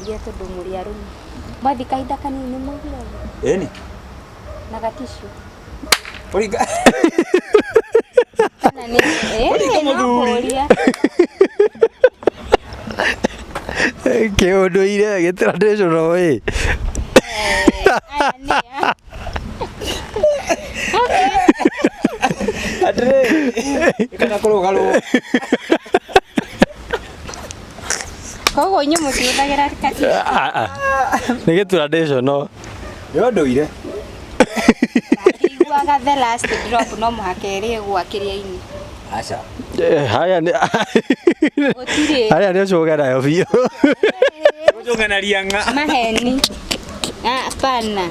Ngeria tondu muri arume. Mwathi kahinda kanini mugiaga. Eni. Na gatishu. Origa. Na ni muthuri. Ke unduire ge tradition oi. Adre. Kana kurugalo. Kogo inyu mutiuthagira katishu. Ni ge tradition no. Yo nduire. Iguaga the last drop no muhakeri gwakiria-ini. Acha. Haya ni Otire. haya ni cugana yo biyo. Ujongana rianga. Maheni. Hapana.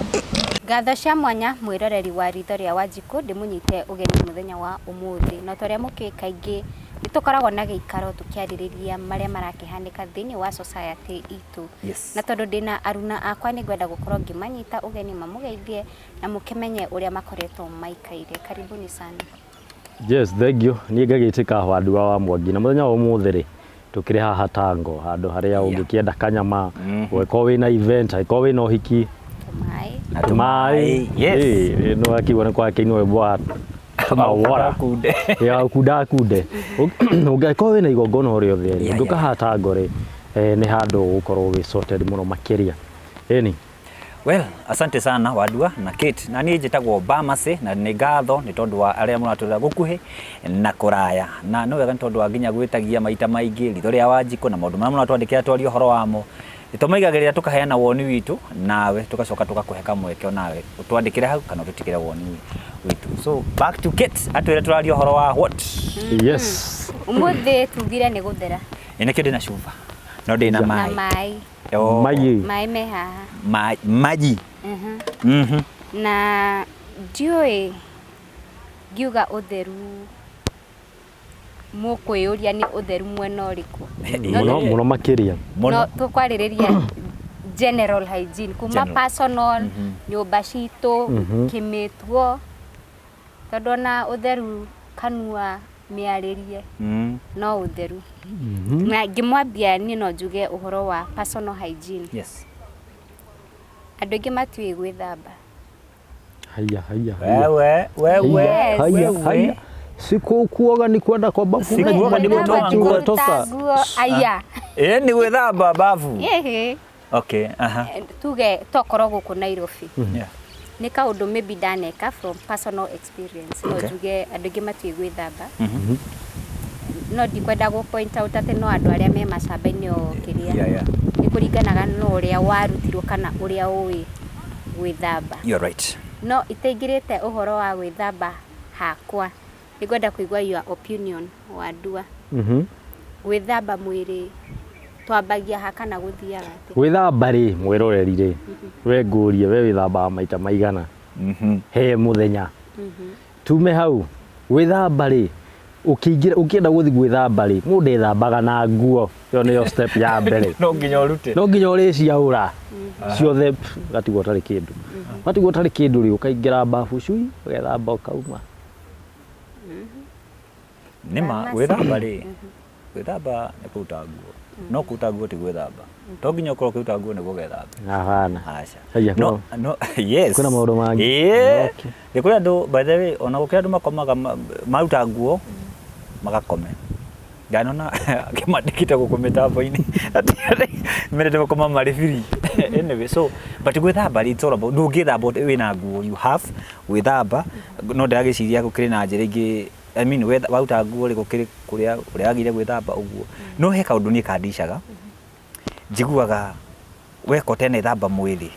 Ngatho cia mwanya mwiroreri wa ritho ria Wanjiku ndimunyite ugeni muthenya wa umuthi no toria muki kaingi nitukoragwo na giikaro tukiaririria maria marakihanika thiini wa society itu. Na tondu ndina aruna akwa ni ngwenda gukorwo ngimanyita ugeni mamugeithie na mukimenye uria makoretwo maikaire. Karibuni sana. Yes, thank you. Ni ngagitika Wandua wa Mwangi na muthenya wa umuthi ri tukiri haha Tango handu haria ungikienda kanyama weko wina event iko wina uhiki Mai. Yes. No akiwa kwa kinyo bwa kama wora kude. Ya kude. Ungeko wina igongona rio theri. Ndukaha Tango ri ni handu ukorwo wi sorted muno makiria. Eni. Well, asante sana Wandua na Kate. Na niĩ njĩtagwo Bamase na nĩ ngatho nĩ tondũ wa arĩa mũratũrĩra gũkuhĩ na kũraya. Na nĩ wega nĩ tondũ wa nginya gwĩtagia maita maingĩ ritho rĩa Wanjiku na maũndũ marĩa mũratwandĩkĩra twaria ũhoro wamo. Nĩtũmaigagĩrĩra tũkaheana woni witũ nawe tũgacoka tũgakũhe kamweke nawe ũtwandĩkĩre hau kana ũtũtigĩre woni witũ. So back to Kate atwĩre tũraria ũhoro wa what? Yes. Umuthi tugire nĩ guthera. Ĩnĩkĩo ndĩna cuba no ndĩna maĩ. Na maĩ. Maĩ me haha. Maji. Na ndiũĩ ngiuga ũtheru mũkwĩyũria nĩ ũtheru mwena ũrĩkũ. Muno makiria. No tũkwarĩrĩria general hygiene kuma personal nyũmba citũ kĩmĩtuo tondũ na ũtheru kanua mĩarĩrie no ũtheru. Na ngĩmwambia niĩ no njuge ũhoro wa personal hygiene. Yes. Andũ aingĩ matiũĩ gwĩthamba. Haya. Wewe. Siku kuoga ni kwenda kwa bafu. Sikuoga ni kutoa toka. Aya. Ni gwĩthamba bafu. Okay, Tuge tokorwo gũkũ Nairobi. Yeah. Nĩ kaũndũ maybe ndaneka from personal experience. No njuge andũ aingĩ matiũĩ gwĩthamba. No ndikwenda gũ point out atĩ no andũ arĩa me macamba-inĩ o kĩrĩa. Nĩ kũringanaga no ũrĩa warutirwo kana ũrĩa ũĩ gwĩthamba. You're right. No itaingĩrĩte ũhoro wa gwĩthamba hakwa. Nĩ ngwenda kũigua your opinion Wandua. Gwĩthamba mwĩrĩ twambagia ha kana gũthiaga atĩ. Gwĩthamba rĩ mwĩroreri rĩ. We ngũrie we wĩthamba maita maigana. He muthenya. Tume hau. Gwĩthamba rĩ ukienda guthi gwĩthamba rĩ mũndũ ethambaga na nguo yo nĩyo step ya mbere. No nginya ũrute. No nginya ũrĩciaũra ciothe gatigwo tarĩ kĩndũ. Gatigwo tarĩ kĩndũ rĩ ũkaingĩra bafu cui ũgethamba ũkauma. Nĩma gwĩthamba rĩ gwĩthamba nĩ kũruta nguo. No kũruta nguo ti gwĩthamba. To nginya ũkorwo ũkĩruta nguo nĩguo gwĩthamba. Hapana. Aca. No yes. Kuna maũndũ mangĩ. Nĩ kũrĩ andũ by the way ona gũkĩra andũ makomaga maruta nguo magakome. Nganona akĩmandĩkĩte gũkũ mĩtambo-inĩ. Mendete gũkoma marĩ free. Anyway, so but gwĩthamba it's all about ndũngĩthamba wĩna nguo you have gwĩthamba no ndagĩciria gũkĩrĩ na njĩra ingĩ. I mean wauta nguo rĩ gũkĩrĩ kũrĩa ũrĩagire gwĩthamba ũguo. No he kaũndũ niĩ kandicaga. Njiguaga weko tene thamba mwĩrĩ.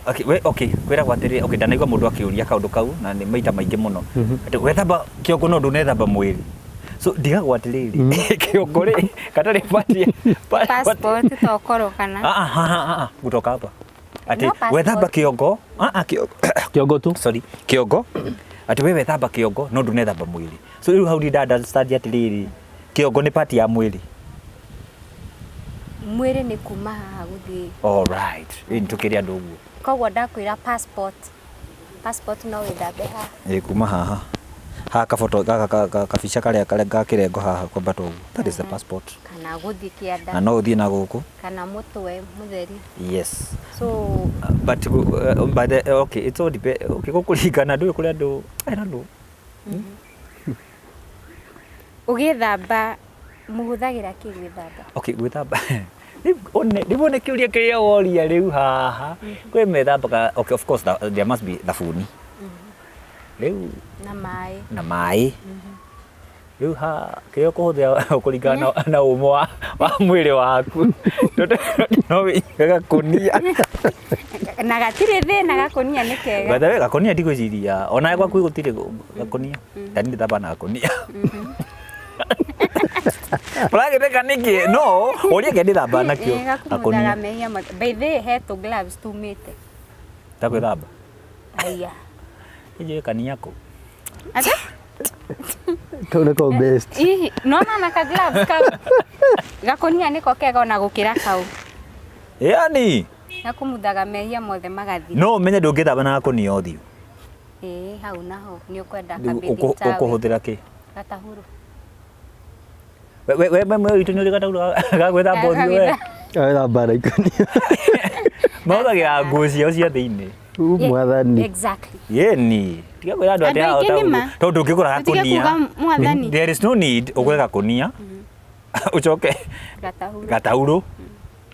Okay, kwĩragwo atĩrĩ okay ndanaigua mũndũ akĩũria kaũndũ kau na nĩ maita maingĩ mũno. Atĩ wethamba kĩongo no ndũnethamba mwĩrĩ. So ndigagwo atĩrĩrĩ kĩongo rĩ katarĩ passport tokoro kana. Gutoka hapa. Ati wethamba kĩongo kĩongo tu. Sorry, kĩongo. Ati wewe thamba kĩongo no ndũnethamba mwĩrĩ. So rĩu how did I understand atĩrĩrĩ kĩongo nĩ part ya mwĩrĩ. Mwĩrĩ nĩ kuma haha gũthiĩ. All right. Nĩtũkĩrĩ andũ ũguo. Koguo ndakwĩra passport no wĩthambe haha. Kuma haha. ha kafoto kabica karia gakirengo haha kwambata uguo, that is the passport. Kana guthi kianda Na no uthie na guku kana mutwe mutheri. yes, So but the, okay, it's all depend. Okay, gukuringana ndu kuri andu I don't know. Ugithamba muhuthagira ki gwithamba? Okay, gwithamba ndibone kiuria kiria woria riu haha kwi methambaga. Okay, of course there must be thabuni riu na mai riu ha kiyo kuhuthia kuringana na umo wa mwiri waku no wigaga kunia na gatire thina gakunia ni kega. Bathe gakunia ndigwiciria ona gwaku gutire gakunia tani ndithamba na gakunia Plagete kaniki no oria ngethamba nakio gakunia mehia by the head to gloves tumite takwithamba aya ije kania ko ate Kau ko best. No na ka gloves ka gakunia niko kega na gukira kau yani nakumuthaga mehia mothe magathi no menye ndungithamba na gakunia uthio hau naho ni ukwenda kabithi ukuhuthira ki gatahuru we itu nyuri gatahuru gagwithamba uthio we Agithamba na ikunia mauthagira nguo ciao cia thiini mwathani. Exactly. Yeni tiga kwira andu atia tondu ngikura gakunia there is no need ugure gakunia ucoke gatahuru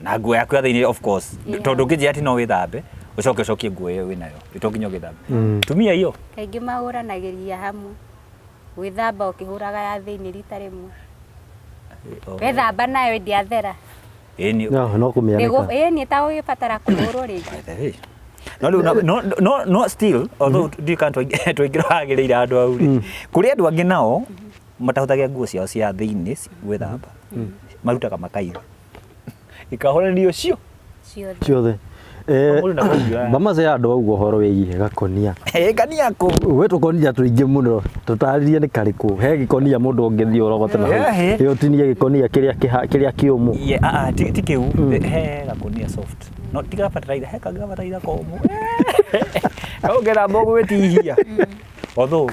na nguo yaku ya thiini of course tondu ngije ati no withambe ucoke nguo iyo winayo itonginya ugithambe tumia iyo kaingi mahuranagiria hamwe gwithamba ukihuraga ya thiini rita rimwe wethamba nayo ndiathera no kumianika ni ta ugibatara kuhurwo ringi no still although you can't twaingiragirire andu au kuri andu angi nao matahuthagia nguo ciao cia thiini gwithamba marutaga makaiga ikahoranio ciothe bamaze andu augo horo wigie gakonia kania ko we tukonia tuingi muno tutaririe ni kariku he gikonia mundu ungithio urogote na yo tinie gikonia kiria kiumu ti kiu he gakonia soft no tiga fataraitha he kaga fataraitha komu kaugera mbogo wetihia although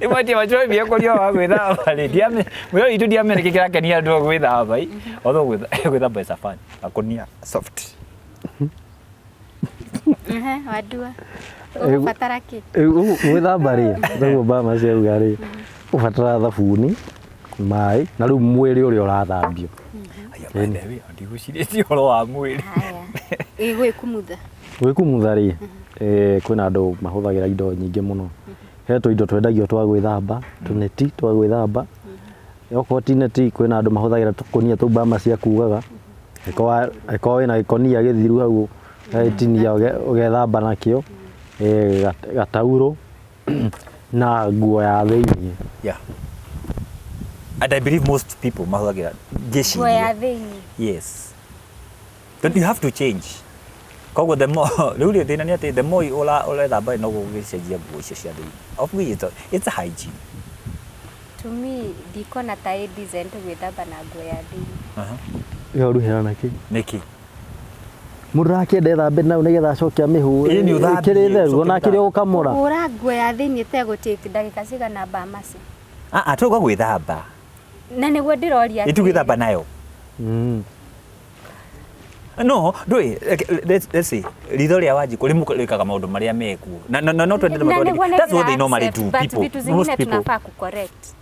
imati macho bia korio wa gwithamba ri diame mwe itu diame ni kikira kenia ndo gwithamba although gwithamba is fun gakonia soft wadua ufatara ki gwithamba ri ndugu bama cia rugari ufatara thabuni mai na riu mwiri uria urathambio ndigwiciria horo wa mwiri gwikumutha ri kwina andu mahuthagira indo nyingi muno he tu indo twendagio twa gwithamba tuneti twa gwithamba yoko tineti kwina andu mahuthagira tukunia tu bama cia kugaga eko wina gikonia githiru hau tinia ugethamba nakio gatauro na nguo ya thiini and I believe most people mahuthagira jeshi nguo ya thiini yes but you have to change koguo the more riu thina ni ati the more urethamba no gugicenjia nguo icio cia thiini of which it's a hygiene to me dikona ta decent gwithamba na nguo ya thiini yo ruhira niki murake ndethambe nau nigetha acokia mihu kiri theru ona kiri ukamura ura nguo ya thiini te gutake ndagika cigana bamasi tuga gwithamba na niguo ndiroria itugithamba nayo no ndui let's say ritho ria Wanjiku rimukikaga maundu maria mekuo na no twende that's what they normally do people most people tunafaa ku correct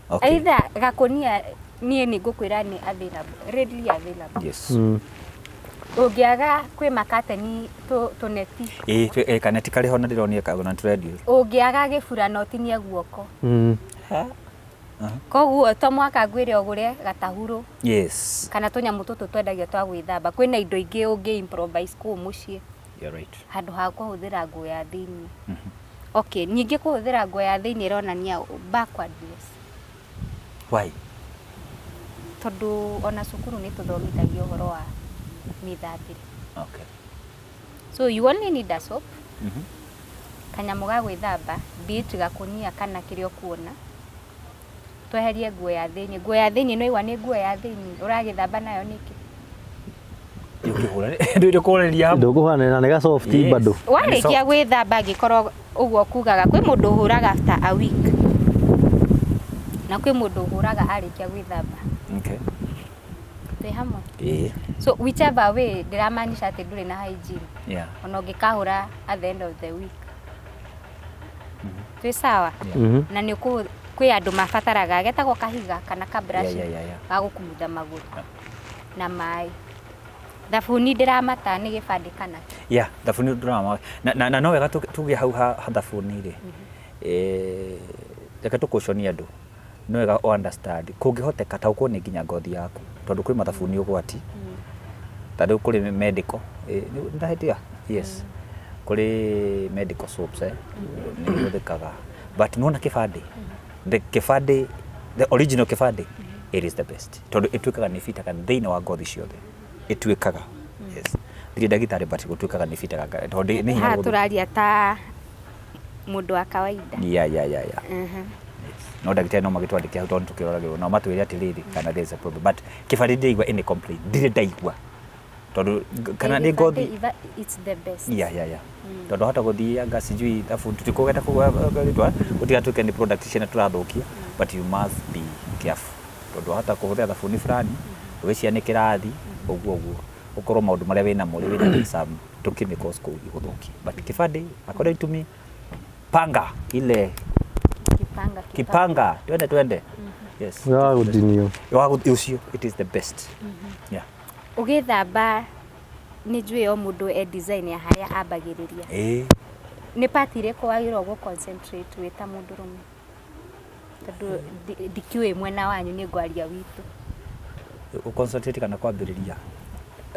okay either gakonia nie ni ngukwira ni available readily available yes ungiaga kwi makateni tuneti kaneti kari ho na ndironia kana radio ungiaga gibura no tinia guoko koguo to mwaka ngwire ogure gatahuru yes kana tunyamu tutu twendagio twa gwithamba kwina indo ingi ungi improvise ku mucii you're right handu ha kuhuthira nguo ya thiini okay nyingi kuhuthira nguo ya thiini ironania backwardness why tondu ona cukuru ni tuthomithagio horo wa mithambire okay so you only need a soap kanyamu ga gwithamba be it gakunia kana kirio kuona tweherie nguo ya thiini no iwa ni nguo ya thiini uragithamba nayo niki ndikuhura ndio kureria ndukuhana na ga soft bado warikia gwithamba ngikorwo uguo kugaga kwĩ mũndũ ũhũraga after a week na kwĩ mũndũ ũhũraga arĩkia gwĩthamba. Okay. Twĩ hamwe. So whichever way ndiramaanisha atĩ ndũrĩ na hygiene. Yeah. Ona ũngĩkahũra at the end of the week. Twĩ sawa? Na nĩ kwĩ andũ mabataraga getagwo kahiga kana ka brush ga gũkumutha magũrũ na maĩ. Thabuni ndiramata nĩ gĩbandĩ kana? Yeah, thabuni ndiramata. Na no wega tuge hau ha thabuni rĩ. Reke tũkũconia andũ. No wega understand kũngĩhoteka ta ũkone nginya ngothi yaku tondũ kwĩ mathabuni ũgwati. Tondũ kũrĩ medical ndahetia. Yes. Kũrĩ medical soaps nĩ ihũthĩkaga. But nona kĩbandĩ. The original kĩbandĩ, it is the best. Tondũ ĩtuĩkaga nĩ fitaga thĩinĩ wa ngothi ciothe. Ĩtuĩkaga. Yes. Ndirĩ ndagĩtarĩ but gũtuĩkaga nĩ fitaga tondũ nĩ hinya. Tũraria ta mũndũ wa kawaida. Yeah. No ndagĩtarĩ no magĩtwandĩke hau tondũ tũkĩroragĩrwo no matwĩre atĩrĩrĩ kana there is a problem. But kĩbandĩ ndĩigua any complaint. Ndirĩ ndaigua. Tondũ kana nĩ ngothi it's the best. Yeah. Tondũ hata gũthianga sijui thabuni tutikũgeta kũgwetwa ũtigatuĩke nĩ product ciana tũrathũkia, but you must be careful. Tondũ hata kũhũthĩra thabuni fulani ũgĩcianĩkĩra thi ũguo ũkorwo maũndũ marĩa wĩna mo wĩna some to chemicals kũu igũthũkia. But kĩbandĩ according to me panga ile kipanga twende. Yes. Ucio it is the best. Yeah. Ũgĩthamba nĩ njũĩ o mũndũ design ya harĩa ambagĩrĩria. Nĩ part irĩkũ wagĩrĩirwo gũ concentrate wĩ ta mũndũrũme? Tondũ ndikiũĩ mwena wanyu nĩ ngwaria witũ. Concentrate kana kwambĩrĩria?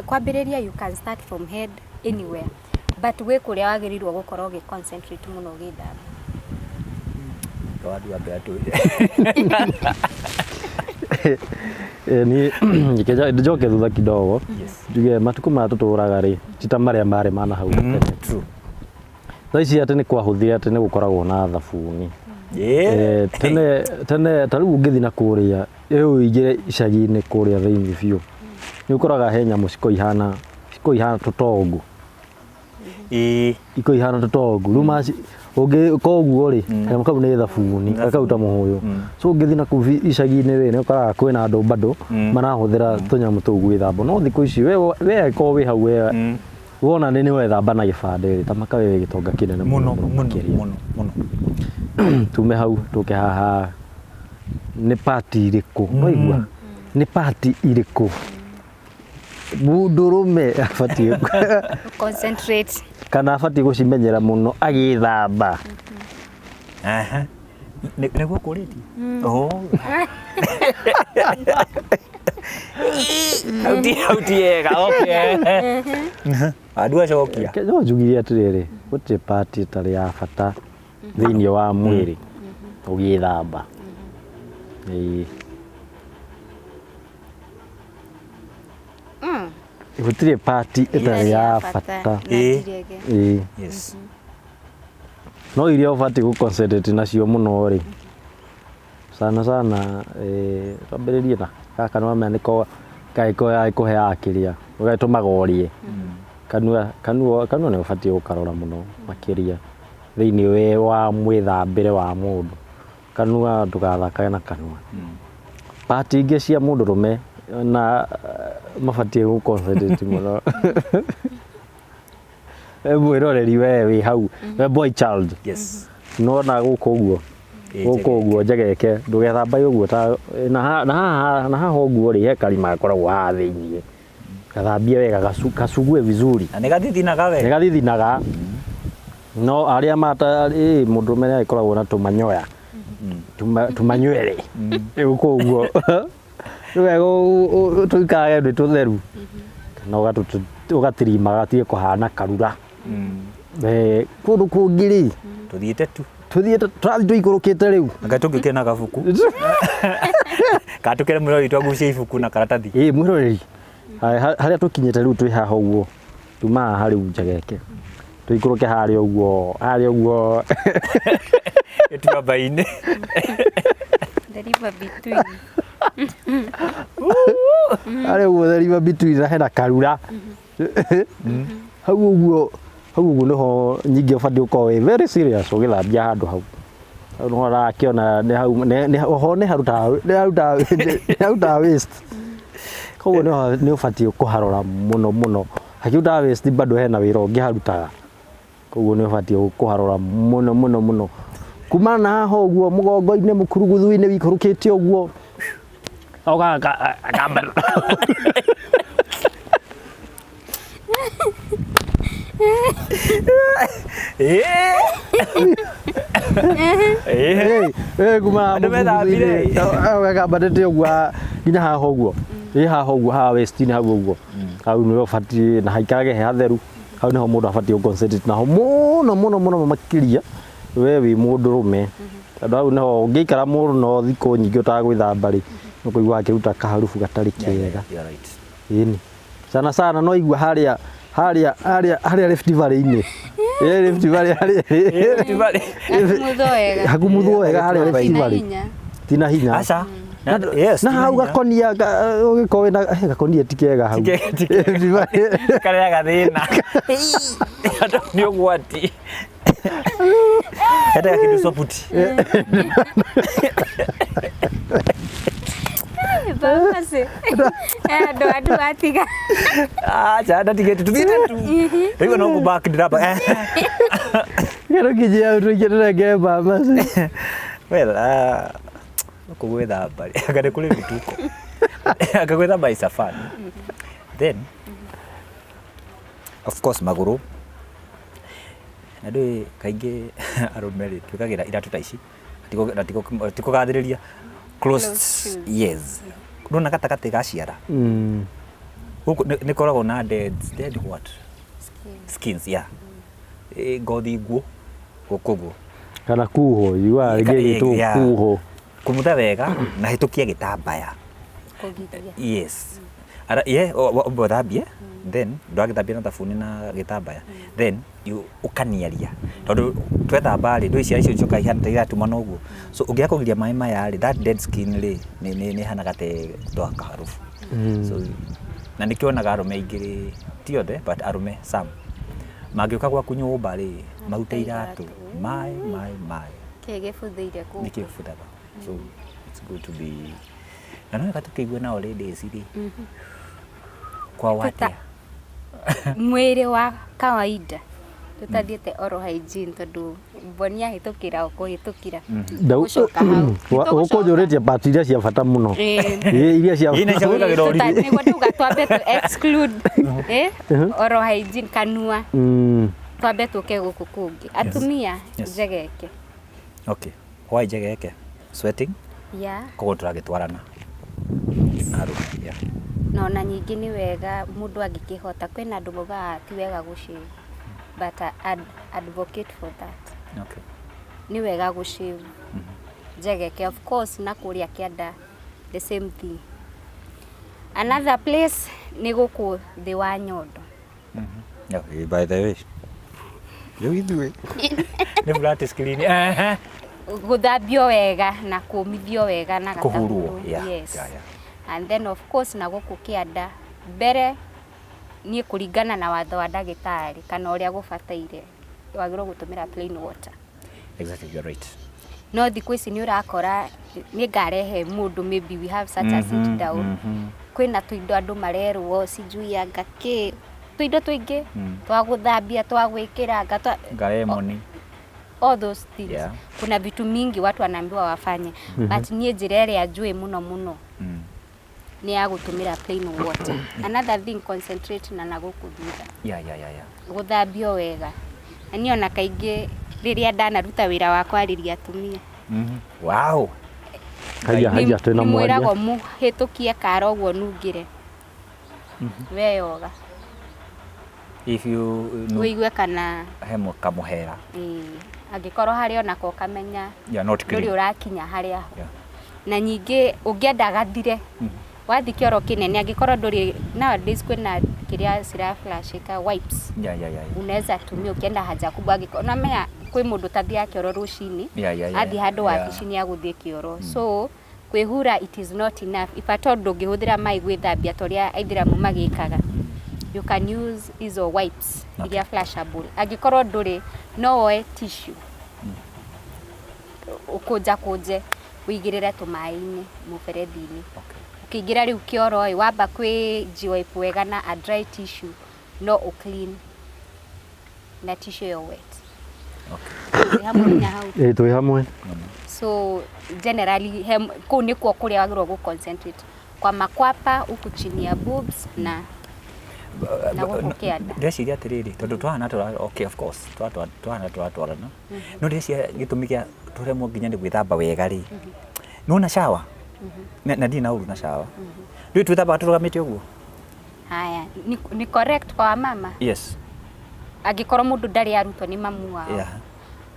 Kwambĩrĩria you can start from head anywhere. But wĩ kũrĩa wagĩrĩirwo gũkorwo ũgĩ concentrate mũno ũgĩthamba. Wadu ambe atũire. Ni njoke thutha kidogo. Njuge matukũ ma tũtũraga rĩ tita marĩa marĩ mana hau tene. True. Thaa ici atĩ nĩ kwahũthia atĩ nĩ gũkoragwo na thabuni. Tene ta rĩu ũngĩthiĩ na kũrĩa ũingĩre icagi-inĩ kũrĩa thĩinĩ biũ nĩ ũkoraga he nyamũ ciko ihana tũtongu. Iko ihana tũtongu rĩu maci koguo rĩ kanyamũ kau nĩ thabuni gakauta mũhũyũ. So ũngĩthiĩ na kũu icagi-inĩ rĩ nĩ ũkoraga kwĩna andũ bado marahũthĩra tũnyamũ tũu gwĩthamba. No thikũ ici we ko wĩ hau wona nĩ wethamba na gĩbandĩ ta makawe gĩtonga kĩnene mũno. Tume hau tũke haha nĩ party irĩkũ waigua nĩ party irĩkũ mũndũrũme abatie concentrate kana abatie gũcimenyera mũno agĩthamba? Nĩguo kũrĩti hautiega. Okay. Andũ acokia no njugire atĩrĩrĩ gũtirĩ party ĩtarĩ ya bata thĩinĩ wa mwĩrĩ ũgĩthamba. Gũtirĩ party ĩtarĩ ya bata. Yes. No iria ũbatiĩ gũ concentrate nacio mũno rĩ sana twambĩrĩrie na gaka no mea nĩko kũheaga kĩrĩa ũgatũmaga ũrie kanua nĩ ũbatiĩ gũkarora mũno makĩria thĩinĩ wa mwĩthambĩre wa mũndũ. Kanua ndũgathakage na kanua. Party ingĩ cia mũndũrũme na mabatiĩ gũ concentrate mũno. Mwĩroreri we wĩ hau we boy child. Yes. Nona gũkũ ũguo njegeke ndũgethamba ũguo ta na haha ũguo rĩ he karima gakoragwo haha thĩinĩ gathambie wega gasugue vizuri na nĩgathithinaga no arĩa mũndũrũme nĩ agĩkoragwo na tũmanyoya tũmanywere gũkũ ũguo wega tũikage nĩ tũtheru kana ũgatirima gatige kũhana karura. Kũndũ kũngĩ rĩ tuthiĩte tũrathiĩ tũikũrũkĩte rĩu anga tũngĩkĩra na gabuku kana tũkĩre mwĩroreri twagucie ibuku na karatathi. Mwĩroreri harĩa tũkinyĩte rĩu twĩ haha ũguo tuma haha rĩu njegeke tũikũrũke harĩa ũguo ĩtuamba-inĩ harĩa ũguo theriva between na hena karura hau ũguo hau uguo niho nyingi ubati ukorwo very serious ugithambia handu hau no rakiona ni hau ni haruta waste koguo ni ubati kuharora muno hakiuta waste bado hena wira ungi harutaga koguo ni ubati kuharora muno kumana haho uguo mugongo-ini mukuruguthu-ini wikurukite uguo akamba kumagambandĩte ũguo nginya haha ũguo haha ũguo haha west-inĩ hau ũguo hau nĩho ũbatiĩ na haikarage he hatheru hau nĩho mũndũ abatiĩ gũ-concentrate naho mũno makĩria we wĩ mũndũrũme tondũ hau nĩho ũngĩikara mũno thikũ nyingĩ ũtagwĩthamba-rĩ nĩũkũigua gakĩruta kaharubu gatarĩ kega ĩni sana no igua harĩa Rift Valley-inĩ Rift Valley hakumuthwo wega harĩa Rift Valley tina hinya aca na hau gakonia ũgĩkorwo wĩna gakonia ti kega hau karĩa gathĩna nĩ ũgwati hete gakindu soputi bamase ando atiga acha ndatigete tuthiete tu rĩu no go back ndiraba gero kijia utuigere ngeba bamase well kugwethamba akade kule vituko akagwethamba is a fun then of course maguru na ndui kaingĩ arũme twĩkagĩra iratũ ta ici tiko gathĩrĩria closed yes ndona gatagatĩ ga ciara gũkũ nĩ koragwo na dead what skins yeah ngothi nguo gũkũ kana kuho yua rĩgĩtwo kuho kumutha wega na hĩtũkia gĩtambaya yes ara thambie then ndwagĩthambia na thabuni na gĩtambaya then ũkaniaria tondũ twethamba rĩ ndũ icio icoka ihana ta iratuma noguo so ũngĩaga kũgiria maĩ maya rĩ that dead skin rĩ nĩ hanaga te twaka harufu so na nĩkĩonaga arũme aingĩ rĩ ti othe but arũme some mangĩũka gwaku nyũmba rĩ marute iratũ maĩ kĩgĩbuthĩire kũu nĩkĩbuthaga so it's good to be na no gatukĩigua nao ladies rĩ kwa watia mwĩrĩ wa kawaida tutathiĩte oral hygiene tondũ mbonia hĩtũkĩra ũkũhĩtũkĩra gũcoka hau ũkũnjũrĩtie part iria cia bata mũno iria cia nĩguo tuga twambe tu exclude oral hygiene kanua twambe tũke gũkũ kũngĩ atumia njegeke okay why njegeke sweating yeah koguo tũragĩtwarana yeah no na nyingĩ nĩ wega mũndũ angĩkĩhota kwĩna andũ moigaga ti wega gũshave but I advocate for that okay nĩ wega gũshave njegeke of course na kũrĩa kĩanda the same thing another place nĩ gũkũ thĩ wa nyondo yeah by the way rĩu ithuĩ nĩ flat screen gũthambio wega na kũmithio wega na kũhurwo yes and then of course na gũkũ kĩanda mbere niĩ kũringana na watho wa ndagĩtarĩ kana ũrĩa gũbataire wagĩrĩirwo gũtũmĩra plain water exactly you're right no thikũ ici nĩ ũrakora nĩ ngarehe mũndũ maybe we have such a sit down kwĩna tũindo andũ marerwo sijui anga kĩ tũindo tũingĩ twa gũthambia twa gwĩkĩra ngaemoni all those things kuna vitu mingi watu wanaambiwa wafanye but niĩ njĩra ĩrĩa njũĩ mũno ni ya gũtũmĩra plain water another thing concentrate na gũkũ thutha gũthambio wega na niĩ ona kaingĩ rĩrĩa ndanaruta wĩra wa kwarĩria atumia wow haya twĩna mwaria mwĩragwo mũhĩtũkie kara ũguo nungĩre weyoga if you wĩigue kana hemo kamũhera angĩkorwo harĩa onako kamenya ndũrĩ ũrakinya harĩa na nyingĩ ũngĩenda gathire wathi kĩoro kĩnene angĩkorwo ndũrĩ nowadays kwĩna kĩrĩa ciraflashika wipes unaweza tumia ukienda haja kubwa angĩkorwo namenya kwĩ mũndũ tathiaga kĩoro rũcinĩ athi handũ wabici-inĩ ya gũthiĩ kĩoro so kwĩhura it is not enough if at all ndũngĩhũthĩra maĩ gwĩthambia torĩa aithĩramu magĩkaga you can use izo wipes iria flashable. Agikorwo nduri no woe tissue ukuje uigirire tumaini muberethi-ini. Ukiingira riu kioro wamba kwi wipe wega na a dry tissue no clean na tissue yo wet. Twi hamwe. So generally kuu nikuo kuria wagirwo gu concentrate kwa makwapa huku chini ya boobs na guku kianda. Ndeciria atiriri tondu twahana okay of course twahana twarana no ndeciria gitumi kia turemwo nginya ni gwithamba wega ri nuna shower na ndina uru na shower riu twithamba turugamite uguo. Haya ni correct kwa mama. Yes. Agikorwo mundu ndari arutwo ni mamu wao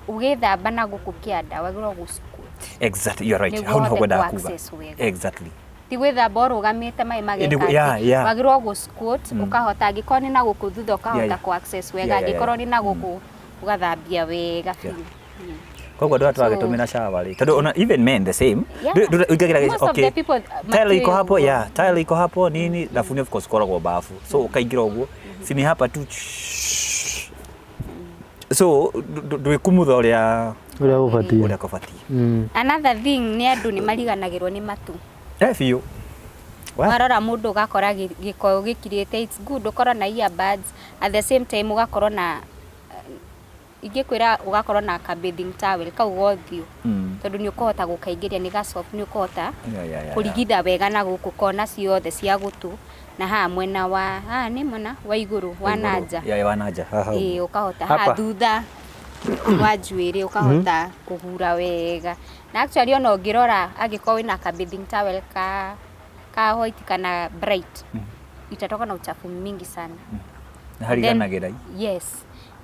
ugithamba na guku kianda wagirwo gu squat. Exactly, you're right. How no gwenda kuga. Exactly. Ti gwithamba urugamite mai mageka wagirwo gu squat ukahota agikorwo ni na guku thutha ukahota ku access wega agikorwo ni na guku ugathambia wega fiu. Koguo ndo twagitumira shower ri tondu ona even men the same ukagira okay tile iko hapo tile iko hapo nini lafuni of course koragwo bafu so ukaingira uguo sini hapa tu so ndwikumutha uria ufatie. Another thing ni andu ni mariganagirwo ni matu fiu warora mundu ugakora giko gikirite it's good ukora na earbuds at the same time ugakora na igikwira ugakora na ka bathing towel kau gothio tondu ni ukuhota gukaingiria ni ga soft ni ukuhota kurigitha wega na guku kona ciothe cia gutu na ha mwena wa ni mwena wa iguru wa nanja wa nanja ukahota ha thutha wa njuiri ukahota kuhura wega na actually ono ngirora agikorwo wina ka bathing towel ka white kana bright itatoka na uchafu mingi sana na hariganagira. Yes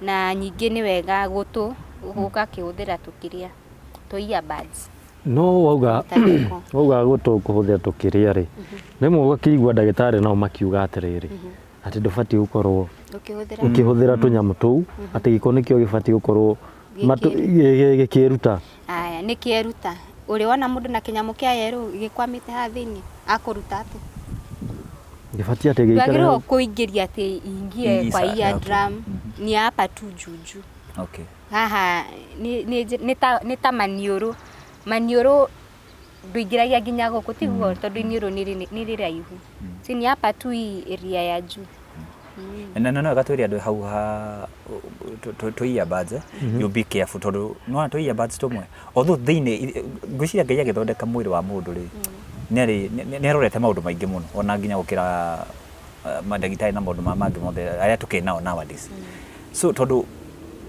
na nyingi ni wega gutu guka kihuthira tukiria to earbuds no wauga gutu kuhuthira tukiria ri nimwe ugakigwa ndagitari nao makiuga atiriri ati ndubati gukorwo ukihuthira tunyamu tuu ati giko nikio gibati gukorwo gikiruta. Aya nikiruta uri wona mundu na kinyamu kia yeru gikwamite ha thini akuruta ati gibati ati gikara bagiro kuingiria ati ingie kwa ear drum ni hapa tu juju. Okay. Haha ni ta manioro nduingiragia nginya guku tiguo tondu niuru ni riraihu sini hapa tu area ya juu. No gatwiri andu hau ha to earbuds you be careful tondu no to earbuds tumwe although thine ngwiciria ngai agithondeka mwiri wa mundu ri ni arorete maundu maingi muno ona nginya gukira madagitari na maundu mangi mothe aya tukinao nowadays so tondu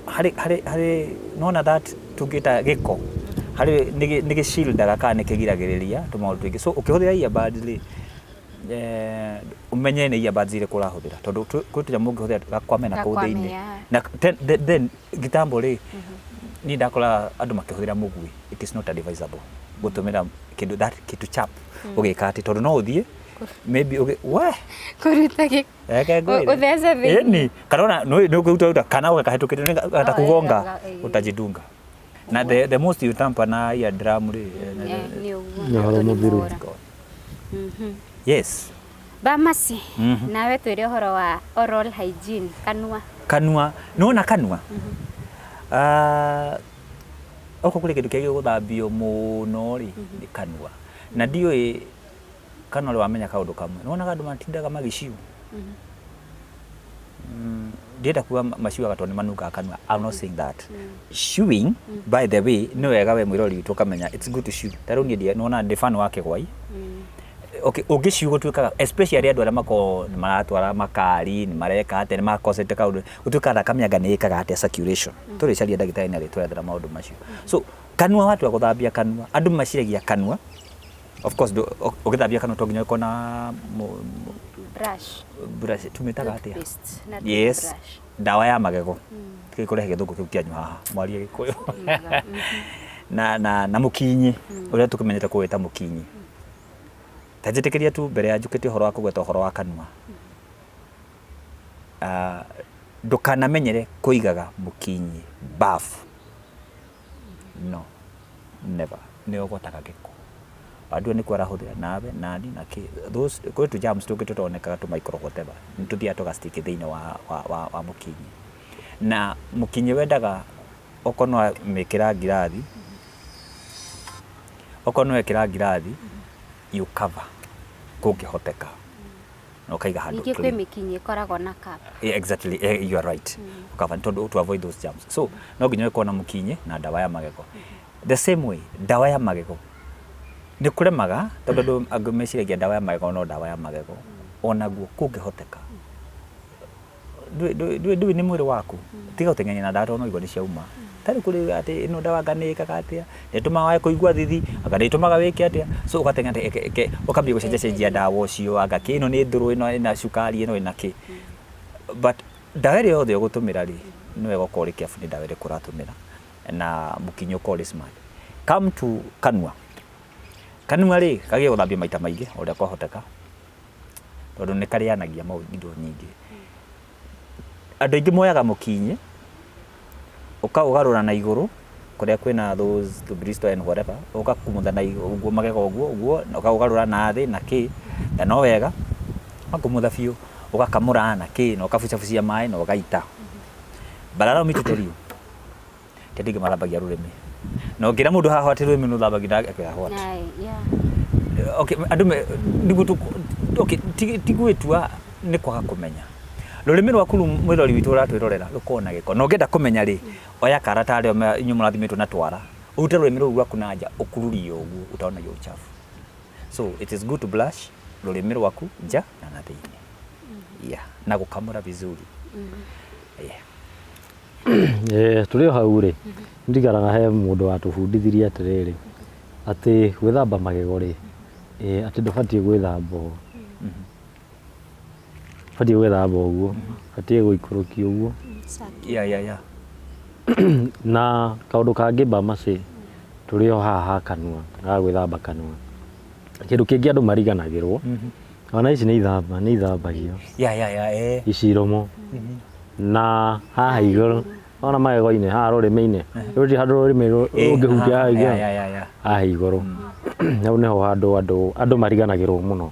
hari nona that tugita giko hari nigi shield aga ni kigiragiriria tumaundu twingi so ukihuthira earbuds ri umenye ni earbuds ire kurahuthira tondu kwituja mungihuthira gakwame na kuu thiini na then gitambo ri ni ndakora andu makihuthira mugui it is not advisable gutumira kindu that kitu chap ugika ati tondu no uthie maybe we kuruta utheze thini kana no kuruta kana ugakahetukite atakugonga utajidunga na the most you tampa na ear drum ri ni horo muthiru. Yes. Bamasi nawe twire horo wa oral hygiene kanua nona kanua uko kule kindu kege guthambio muno ri ni kanua na ndio kanua ri wamenya kaundu kamwe nona andu matindaga magiciu ndienda kuwa maciu agatoni manuka kanua. I'm not saying that chewing by the way no wega we mwirori witu kamenya it's good to chew taruni ndia nona defano wake gwai okay ugiciu gutwikaga especially andu aria mako maratwara makari ni mareka ate ni makosete kaundu utwikaga kamyaga ni ikaga ate circulation turi caria ndagitari na ritwa thera maundu macio so kanua watu wa guthambia kanua andu maciragia kanua of course ugithambia kanua tonginya kona brush tumitaga ate yes dawa ya magego kikore githungu kiu kianyu haha mwarie gikuyu na mukinyi uria tukimenyete kuweta mukinyi tajitekeria tu mbere ya njukite horo wa kugweta horo wa kanua ndukanamenyere kuigaga mukinyi bafu no never ni ugotaga giko Andũ nĩ kwarahuthira nawe nani na ki those kwe tu germs tũngĩ tũtonekaga tu micro whatever nĩ tũthiaga tũgastick thĩinĩ wa mũkinyĩ na mũkinyĩ wendaga okorwo no mĩkĩra ngirathi you cover kũngĩhoteka no kaiga handũ ningĩ kwĩ mĩkinyĩ ĩkoragwo na cap. Exactly, you are right. Cover to avoid those germs. So no nginya ũkorwo na mũkinyĩ na ndawa ya magego. The same way ndawa ya magego nĩ kũremaga tondũ andũ meciragia ndawa ya magego no ndawa ya magego onaguo kũngĩhoteka ndũĩ nĩ mwĩrĩ waku tiga ũteng'enia na ndawa no igwa nĩ ciauma tarĩ kũrĩ atĩ ĩno ndawa nganĩkaga atĩa nĩtũmaga wae kũigua thithi anga nĩtũmaga wĩke atĩa so ũgateng'enia ũkambia gũcenjacenjia ndawa ũcio anga kĩ ĩno nĩ ndũrũ ĩno ĩna cukari ĩno ĩna kĩ but ndawa ĩrĩa yothe ũgũtũmĩra rĩ nĩ wega ũkorwo ũrĩ careful nĩ ndawa ĩrĩkũ ũratũmĩra na mũkinyĩ ũkorwo ũrĩ smart. Come to kanua rĩ kagiye gũthambio maita maingĩ ũrĩa kwahoteka tondũ nĩ karĩanagia indo nyingĩ. Andũ aingĩ moyaga mũkinyĩ ũkaũgarũra na igũrũ kũrĩa kwĩna those to Bristol and whatever ũkakumutha na ũguo magego ũguo ũkaũgarũra na thĩ na kĩ na no wega ũkamutha biũ ũgakamũra na kĩ na ũkabucabucia maĩ na ũgaita barara mituteliu tendinge marambagia rũrĩmĩ no ngira mũndũ haha atĩ rũrĩmĩ nũthambagia akĩra hot okay andũ nĩguo okay tigwĩtua nĩ kwaga kũmenya rũrĩmĩ rwaku mwĩrori witũ ũratwĩrorera rũkorwo na gĩko no ngenda kũmenya rĩ oya karata arĩa inyuĩ mũrathimĩtwo na twara ũrute rũrĩmĩ rũu rwaku na nja ũkururie ũguo utaonagia uchafu so it is good to brush rũrĩmĩ rwaku nja na thĩinĩ na gũkamũra vizuri tũrĩ hau rĩ ndigaraga he mũndũ watũbundithirie atĩrĩrĩ atĩ gwĩthamba magego rĩ atĩ ndũbatiĩ gwĩthamba batiĩ gwĩthamba ũguo batiĩ gũikũrũkia ũguo na kaũndũ kangĩ mbamacĩ tũrĩ o haha kanua ga gwĩthamba kanua kĩndũ kĩngĩ andũ mariganagĩrwo ona ici nĩ ithambagio ici iromo na haha igũrũ ona magego-inĩ haha rũrĩmĩ-inĩ rũrĩ handũ rũrĩmĩ ũngĩhutia haha igũrũ haha igũrũ hau nĩho andũ mariganagĩrwo mũno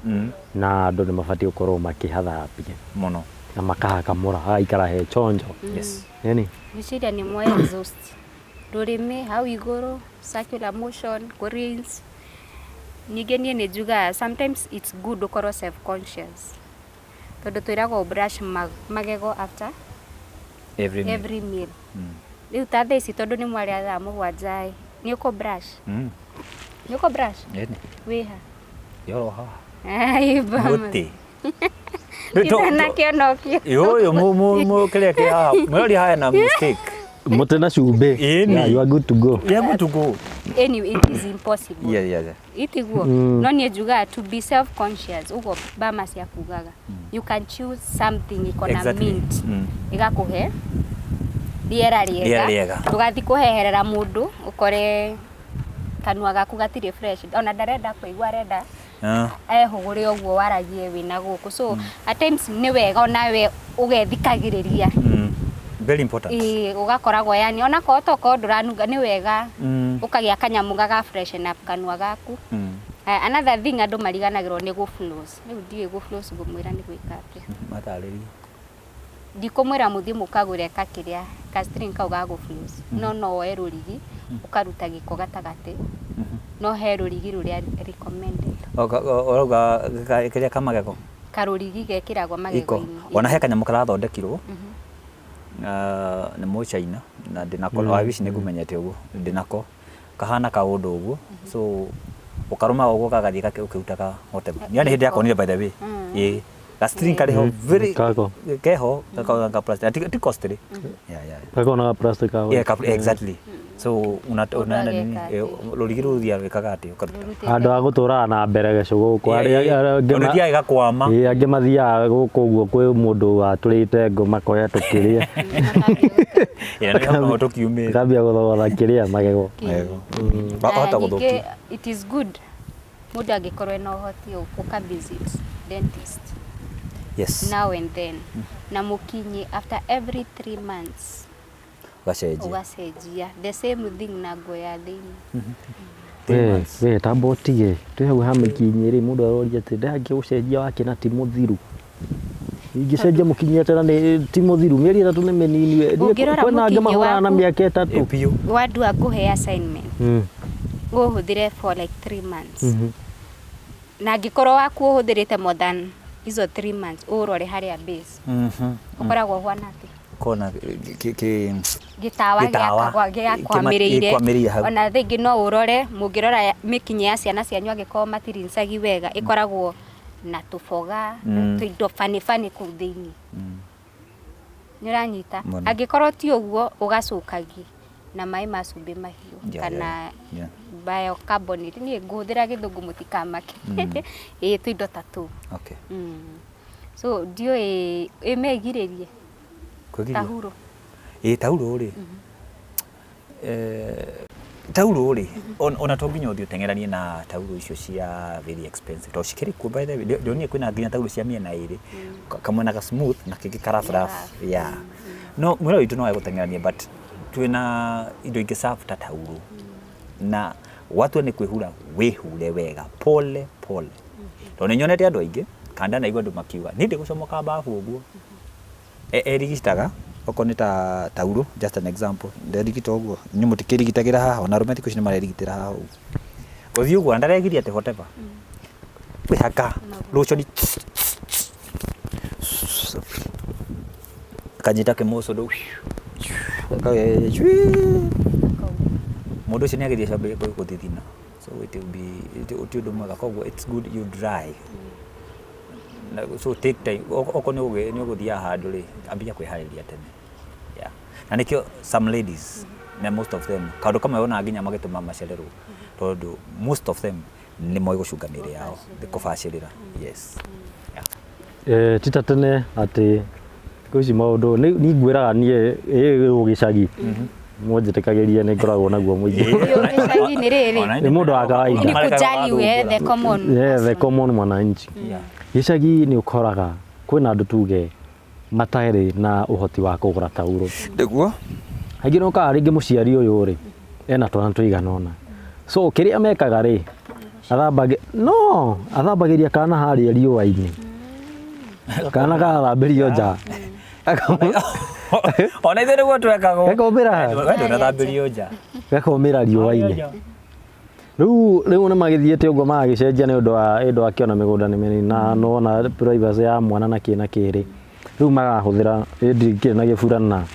na andũ nĩ mabatiĩ gũkorwo makĩhathambia mũno na makahakamũra hagaikara he chonjo. Yani gĩciria nĩ mo exhaust rũrĩmĩ hau igũrũ circular motion rinse. Ningĩ niĩ nĩ njugaga sometimes it's good ũkorwo self conscious tondũ twĩragwo brush magego after every meal. Rĩu ta thaa ici tondũ nĩ mwarĩa thaa mũgwanja nĩ ũkũ brush nĩ ũkũ brush wĩha yoro haha mũtĩ nakĩonokio yũyũ kĩrĩa kĩ haha mwĩrori haha na mistake mũtĩ na cumbĩ you are good to go. Anyway, it is impossible. Itiguo no niĩ njugaga to be self conscious ũguo bama cia kugaga you can choose something iko na mint igakũhe rĩera rĩega ndũgathi kũheherera mũndũ ũkore kanua gaku gatirĩ fresh ona ndarenda kũigua arenda ehũgũre ũguo waragie wĩna gũkũ so at times nĩ wega onawe ũgethikagĩrĩria very important ugakoragwo yani ona ko toko ndũranunga nĩ wega ũkagĩa kanyamũ gaga freshen up kanua gaku. Another thing andũ mariganagĩrwo nĩ gũfloss rĩu ndiũĩ gũfloss ngũmwĩra nĩ gwĩka atĩa matarĩrie ndikũmwĩra mũthĩ mũkagũre kakĩrĩa kastring kau ga gũfloss no woe rũrigi ũkaruta gĩko gatagatĩ no he rũrigi rũrĩa recommended oga kĩrĩa kamagego karũrigi gekĩragwo magego-inĩ ona he kanyamũ karathondekirwo nĩ mũcaina na ndinako wabici nĩ ngũmenyete ũguo ndinako kahana kaũndũ ũguo so ũkarũma ũguo gagathiĩ ũkĩrutaga whatever nĩ hĩndĩ yakonire by the way gastring kariho very keho ka plastic ti costly kakona plastic kaho exactly so unaenda nini rũrigi rũthia wĩkaga atĩ ũkaruta andũ a gũtũraga na mbere gĩcũgũ kwa arĩa thiaga gakwama angĩ mathiaga gũkũ ũguo kwĩ mũndũ watũrĩte ngoma koya tũkĩrĩa kambia gũthogotha kĩrĩa magego bahota gũthũkia. It is good mũndũ angĩkorwo ena ũhoti ũka visit dentist now and then na mũkinyĩ after every 3 months ugacenjia the same thing na nguo ya thĩinĩ we tambo tige twe hau hamikinyi ri mundu aroria ati ndangi gucenjia wake na ti muthiru ingicenjia mukinyia tena ni ti muthiru mieri 3 ni menini kwena ange mahura na miaka 3 wandu akuhe assignment nguhuthire for like 3 months na ngikorwo waku uhuthirite more than izo 3 months urore haria base ukoragwo hwana ati kona gitawa gya kwamiriire ona thingi no urore mungirora mikinye ya ciana cianyu angikoo matirinzagi wega ikoragwo na tufoga tuindo fani ku thiini niranyita angikorwo ti uguo ugacukagi na mai macumbi mahiu kana biocarbonate ni nguthira githungu mutikamake tuindo tatu okay so dio emegiririe tahuro tahuro ri tahuro ri ona to nginya uthio tengeranie na tahuro icio cia very expensive to shikiri ku by the way ndio kwina nginya tahuro cia miena iri kamwe na smooth na kiki karafraf no mwira witu no aigutengerania but twina indo ingi safu ta tahuro na watu ni kwihura wihure wega pole to ninyonete andu aingi kanda na igwa ndu makiuga ni ndi gucomoka bafu uguo erigitaga okoneta tauro just an example nderigita uguo ni mutikirigitagira haha ona rume tikuci ni marerigitira haha uthi uguo ndaregiria te whatever kwihaka lotion kanyita ke moso do mundu ucio ni ageria cabe guthithina so it will be utiu mwega koguo it's good you dry so take time oko ni uguthia handu ri ambia kwihariria tene na nikio some ladies na most of them kaundu kama yona nginya magituma macererwo tondu most of them ni moi gucunganire yao kubacirira yes tita tene ati kuci maundu ni ngwiraga nie ugicagi mwanjitikagiria ni ngoragwo naguo muingi ugicagi ni riri ni mundu wa kawaida ni kujali we the common mwananchi gicagi ni ukoraga kwina andu tuge matairi na uhoti wa kugura tauro ndiguo aingi no ka ringi muciari uyu ri ena twana twiganona so kiria mekaga ri athambagiria kana haria riũa-inĩ kana gathambirio nja ona ithuĩ nĩguo twekaga gakomĩra nja gakomĩra riũa-inĩ rĩu nĩ magĩthiĩte ũguo magagĩcenjia nĩ ũndũ wa kĩona mĩgũnda nĩ mĩnini na nona privacy ya mwana na kĩna kĩrĩ rĩu magahũthĩra kĩrĩ na gĩburana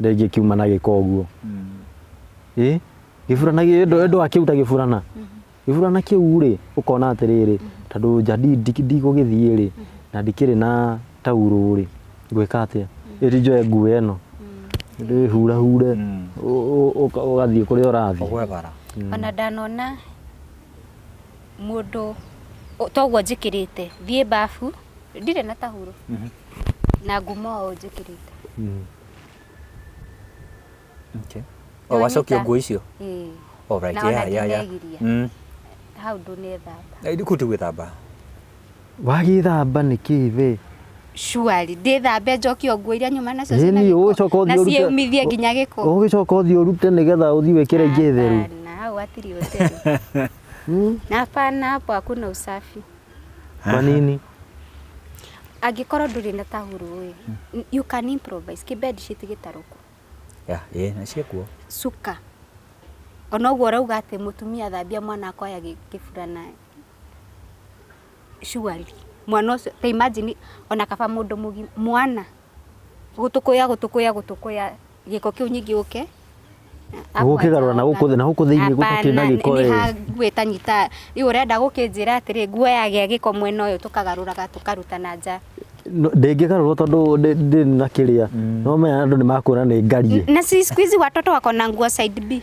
rĩngĩ kiuma na gĩko ũguo gĩburana ũndũ wa kĩu ta gĩburana kĩu rĩ ũkona atĩrĩrĩ tondũ nja ndigũgĩthiĩ rĩ na ndikĩrĩ na tauro rĩ ngwĩka atĩa njoe nguo ĩno ndĩhure ũgathiĩ kũrĩa ũrathiĩ ona ndanona mũndũ toguo njĩkĩrĩte thiĩ bafu ndirĩ na tauro na ngumo o njĩkĩrĩte okay wacokia nguo icio all right hau ndũnethamba ndikutu gwĩthamba wagĩthamba nĩkĩ we surely ndĩthambe njokie nguo iria nyuma nacio na ciumithie nginya gĩko ũgĩcoka ũthiĩ ũrute nĩgetha ũthiĩ wĩkĩre ingĩ theru hau atiri hoteli na hapana hapo hakuna usafi kwa nini angĩkorwo ndũrĩ na tauro you can improvise kibed sheet gĩtarũku na ciekuo suka ona ũguo rauga atĩ mũtumia thambia mwana akoya gĩburana surely mwana ũcio ta imagine ona kaba mũndũ mwana gũtũkũya gĩko kĩu nyingĩ ũke gũkĩgarũra na gũkũ thĩinĩ gũtakĩrĩ na gĩko gwĩtanyita rĩu ũrenda gũkĩnjĩra atĩrĩ nguo yagĩa gĩko mwena ũyũ tũkagarũraga tũkaruta na nja ndĩngĩgarũrwo tondũ ndĩ na kĩrĩa no maya andũ nĩ makuona nĩ ngarie na siku hizi watoto wako na nguo side B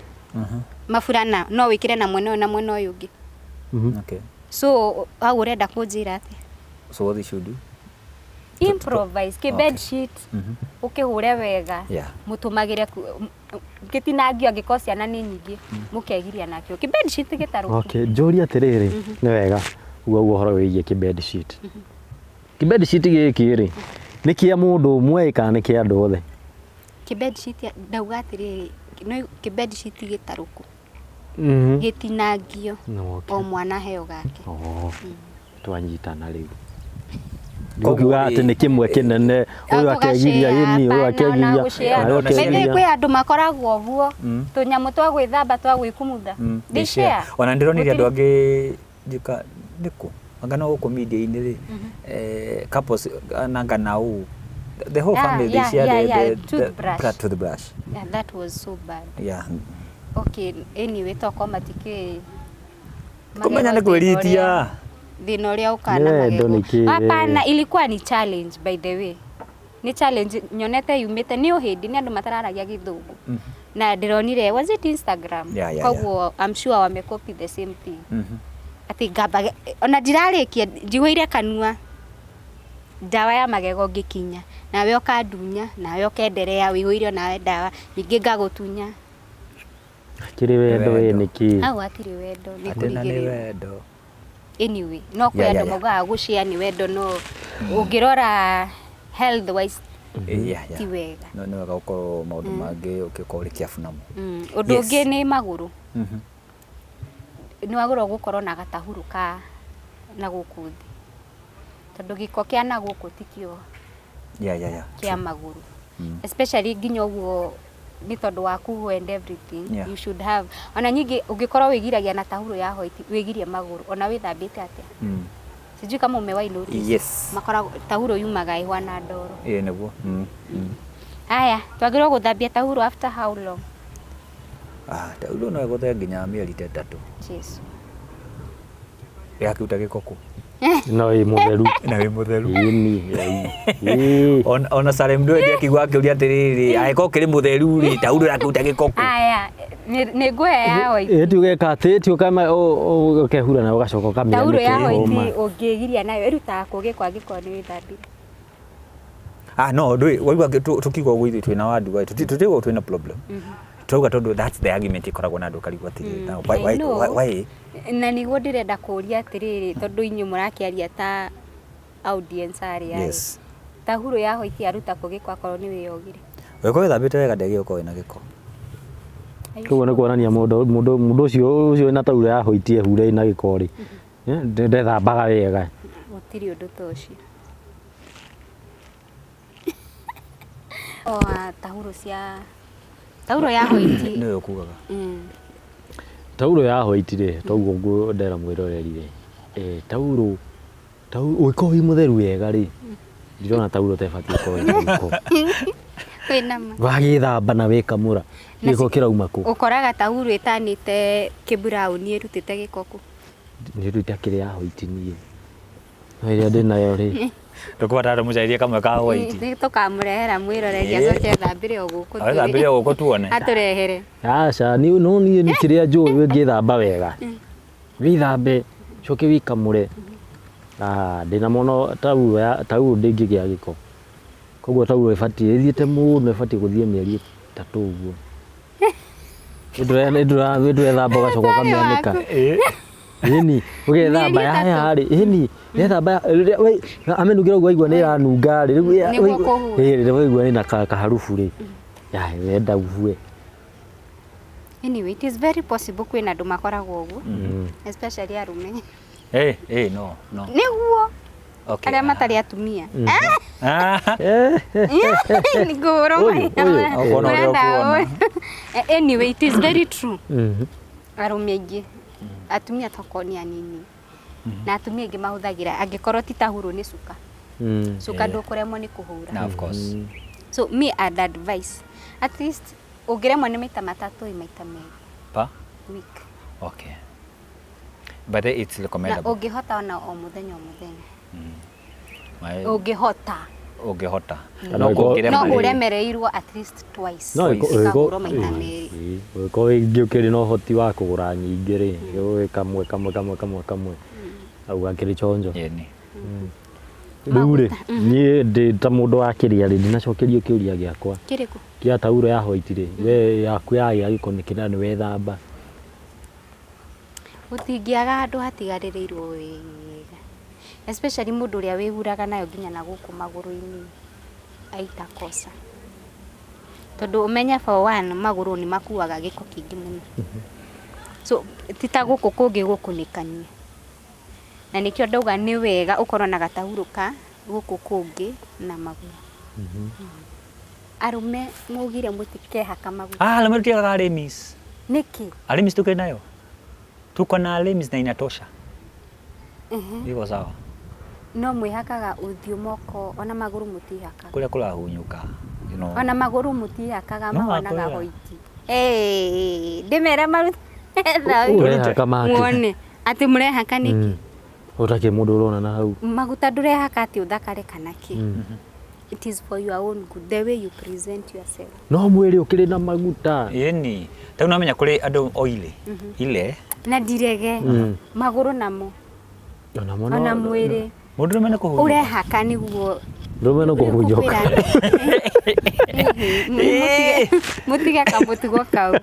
mafurana no wĩkĩre na mwena ũyũ na mwena ũyũ ũngĩ okay so hau ũrenda kũnjĩra atĩ so what they should do improvise ke bed sheet ukihũre wega mutumagire gitinangio angĩkorwo ciana nĩ nyingĩ mukegiria nakio ke bed sheet gĩtarũku okay njũria atĩrĩrĩ nĩ wega uguo ũhoro wĩgiĩ ke bed sheet ke bed sheet gĩkĩ rĩ nĩ kĩa mũndũ ũmwe kana nĩ kĩa andũ othe ke bed sheet ndauga atĩrĩrĩ no ke bed sheet gĩtarũku gitinangio o mwana heo gake twanyitana riu Gukiuga ati ni kimwe kinene uyu akegiria yini uyu akegiria kwi andu makoragwo guo tunyamu twa gwithamba twa gwikumutha ndishare ona ndironire andu angi jika ndiku angana guku media-ini ri couples nangana u the whole family they share the toothbrush. Yeah, that was so bad. Yeah. Okay, anyway toko matiki kumenya ni kwiritia thina uria ukana magego. Hapana, ilikuwa ni challenge by the way. Ni challenge nyonete yumite ni uhindi ni andu matararagia githungu. Na ndironire was it Instagram? Koguo I'm sure wamecopy the same thing. Ati ngamba ona ndirarikia njiguire kanua dawa ya magego ngikinya nawe ukandunya nawe ukenderea wihuire nawe dawa ningi ngagutunya kiri wendo niki au atiri wendo ni kurigirira wendo. Anyway no kwenda muga gucia ni wendo no ungirora health wise ti wega no wega ukorwo maundu mangi ukikori kiafu namo undu ungi ni maguru ni wagoro gukorwo na gatahuru ka na gukuthi tondu giko kia na guku tikio kia maguru especially nginya uguo ni tondu waku and everything you should have ona nyingi ungikorwo wigiragia na tahuru ya white wigirie maguru ona withambite atia sijui kama umewahi notice makora tahuru yumaga ihwana ndoro neguo haya twagirwo guthambia tahuru after how long tahuru no guthe nginya mieri 3 Jesu yakiuta gikoku no i mutheru na wi mutheru ini ona Salem ndwe akigwa akiuria atiriri aiko kiri mutheru ri tahuru yakiuta gikoku aya ni ngwe ya hoiti tu geka ati tu kama ukehura na ugacoka kamenya tahuru ya hoiti ungigiria nayo iruta kugikwa gikoni withambire no ndwe waigwa tukigwa gwithi twina wadu wai tutigwa twina problem tuga tondu that's the argument ikoragwo na andu karigwa atiriri why na niguo ndirenda kuria atiriri tondu inyu murakiaria ta audience aria tahuru ya hoiti aruta kugikwa korwo ni wiyogire weko withambite wega ndegi uko wina giko kuo ni kuonania mundu ucio na tahuru ya hoiti ehure ina gikori ndethambaga wega gutiri undu ta ucio tahuru ya hoiti ni ukugaga tahuru ya hoiti ri toguo ngundera mwiroreri ri tahuru uiko wi mutheru wega ri ndirona tahuru tebatie ko iko kwinama wagithamba na wikamura giko kirauma ku ukoraga tahuru itanite kibrown irutite gikoku ni ruta kiri ya hoiti ni iria ndinayo ri tukwata mucairie kamwe ka white ni tukamurehera mwiroreri acoke thambire o guku thambire o guku tuone aturehere aca ni no ni kiria njui ngithamba wega withambe coke wikamure ndina mono tahuru ndingigia giko koguo tahuru ibatie ithiete muno ibatie guthie mieri 3 uguo ndurethamba ugacoka kamianika ini ugethamba ya ri ini nethamba amenugira gwaigua ni ranunga ri ri waigua ni na kaharufu ri ya wenda uvue. Anyway, it is very possible kwina andu makoragwo uguo especially arume no niguo aria matari atumia nigoro anyway it is very true arume aingi atumia tokonia nini na atumia aingi mahuthagira angikorwo ti tahuru ni suka suka ndukuremwo ni kuhura of course so me I'd advise at least ugiremwo ni maita 3 maita 2 pa week okay but it's recommendable ungihota ona o muthenya ungihota no uremereirwo at least twice no ikagurwo maita 2 ko ngiukiri no hoti wa kugura nyingi ri kamwe au akiri chonjo riu ri ni ndi ta mundu wa kiria ri ndinacokerio kiuria giakwa kiriku kia tahuru ya hoiti ri we yaku ya gikoni kina ni wethamba utingiaga andu hatigarirwo wega especially mundu uria wihuraga nayo nginya na guku maguru-ini aita kosa tondu umenya for one maguru ni makuaga giko kingi muno so tita guku kungi gukunikanie na nikio ndauga ni wega ukorwo na gatahuruka guku kungi na maguru arume mugire mutikehaka maguta arume tutiaga alimis niki alimis tuko nayo tuko na alimis na inatosha iko sawa no mwihakaga uthio moko ona maguru mutihakaga kuria kurahunyuka you know ona maguru mutihakaga mahonaga hoiti ndimera maruta muone ati murehaka niki utake mundu urona na hau maguta ndurehaka ati uthakare kana ki it is for your own good the way you present yourself no mwiri ukiri na maguta yeni ta unamenya kuri andu oile ile na direge maguru namo ona mwiri mundu mena kuhunyuka urehaka niguo ndumena kuhunyuka mutige kamutigo kau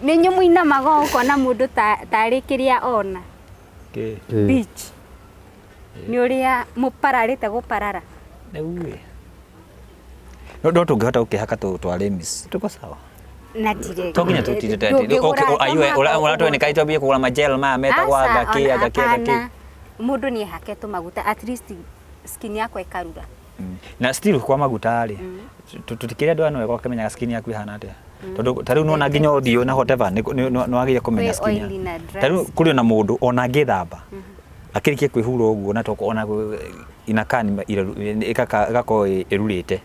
ni nyumu ina mago ukona mundu tari kiria ona beach ni uria mupararite guparara Ewe. No tungihota ukihaka twalimis. Tuko sawa. Na direct. Tokinya tutite. Okay, ayue ora to ni kaito bie kugura magel ma meta kwa gaki. Mundu ni hake tu maguta at least skin yako ikarura. Na still kwa maguta ri. Tutikiria ndo ano kwa kamenya skin yaku ihana atia. Tondu tari nona nginya uthio na whatever no agiye kumenya skin. Tari kuri na mundu ona ngithamba. Akirikie kwihura uguo na toko ona inakani igako irurite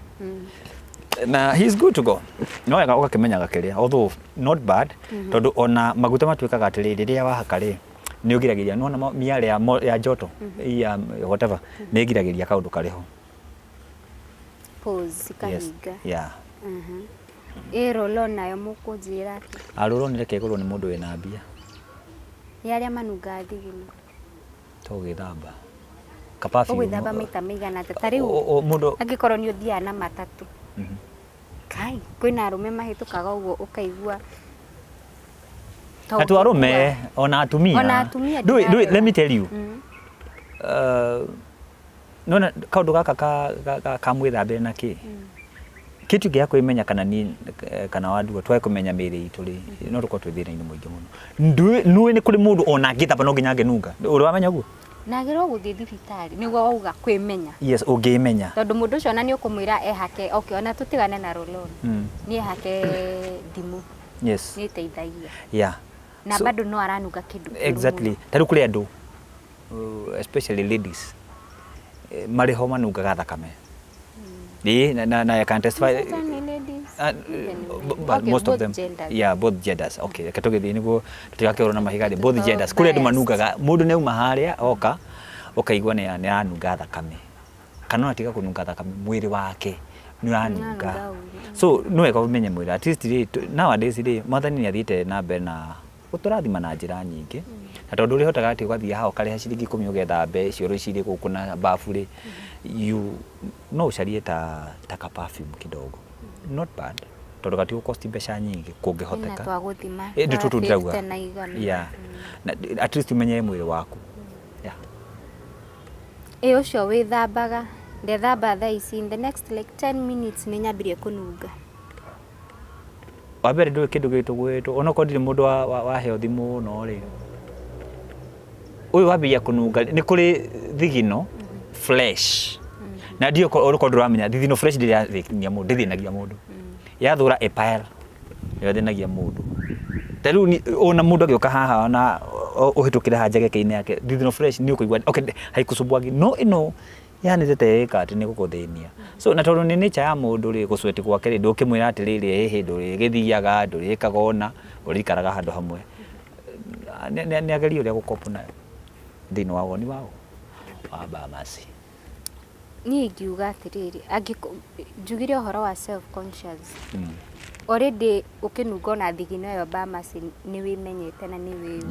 na he's good to go no ega ukakimenya gakiria although not bad tondu ona maguta matwikaga atiri riria wahaka ri ni ugiragiria nona miale ya joto ya whatever ni igiragiria kaundu kariho pause kahiga yeah rolo nayo mukunjira aroro ni reke igurwo ni mundu wina mbia yaria manunga thigino tugithamba kapafi ugithamba maita migana tariu mundu angikorwo ni uthia na matatu kai kwina arume mahitukaga uguo ukaigua atu arume ona atumia do let me tell you nona kaundu gaka ka mwithambe na ki kitu gia kwimenya kana ni kana wadu twae kumenya miri itu ri no ruko twithira-ini muingi muno ndu ni kuri mundu ona ngithamba no nginya ngenunga uri wamenya guo nagirwo guthii thibitari niguo wauga kwimenya yes ungimenya tondu mundu ucio ona ni ukumwira ehake okay ona tutigane na rolon ni ehake dimu yes ni teithagia yeah na bado no aranunga kindu exactly tari kuri andu especially ladies mariho manungaga thakame na I can testify most of them yeah both genders okay katogethi niguo tutigakero na mahigari both genders kuri andu manungaga mundu neuma haria oka ukaigua ni anunga thakame kana atiga kununga thakame mwiri wake ni anunga so no eka umenye mwiri at least nowadays mwathani ni athite na mbere na uturathima na njira nyingi na tondu ri hotaga ati ugathia hao kare ciringi 10 ugethambe cioro ciri guku na bafuri you no ucarie ta ka perfume kidogo not bad tondu gati cost mbeca nyingi kungihoteka na twaguthima ndio tuturauga yeah at least umenye mwiri waku yeah ucio withambaga ndethamba thaa ici in the next like 10 minutes ni nyambirie kununga wabere ndu kindu gitu gwitu ona ko ndiri mundu wa health muno ri uyu wambia kununga ni kuri thigino fresh na ndio uko nduramenya thigino fresh ndiria mundu ndithinagia mundu yathura epile yathinagia mundu taru ona mundu agioka haha na uhitukire hanja geke-ini yake thigino fresh ni ukuigua okay haikusumbwagi no ino yani zeteeka ati ni gukuthenia so na tondu ni nature ya mundu ri gucweti gwake ri ndukimwira ati riri hi nduri githiaga nduri kagona urikaraga handu hamwe ni agerio ria gukopu nayo thino wao ni wao aba masi ni ngiuga atiriri njugire uhoro wa self conscious already ukinunga na thigino yo bamasi ni wimenyete na ni wi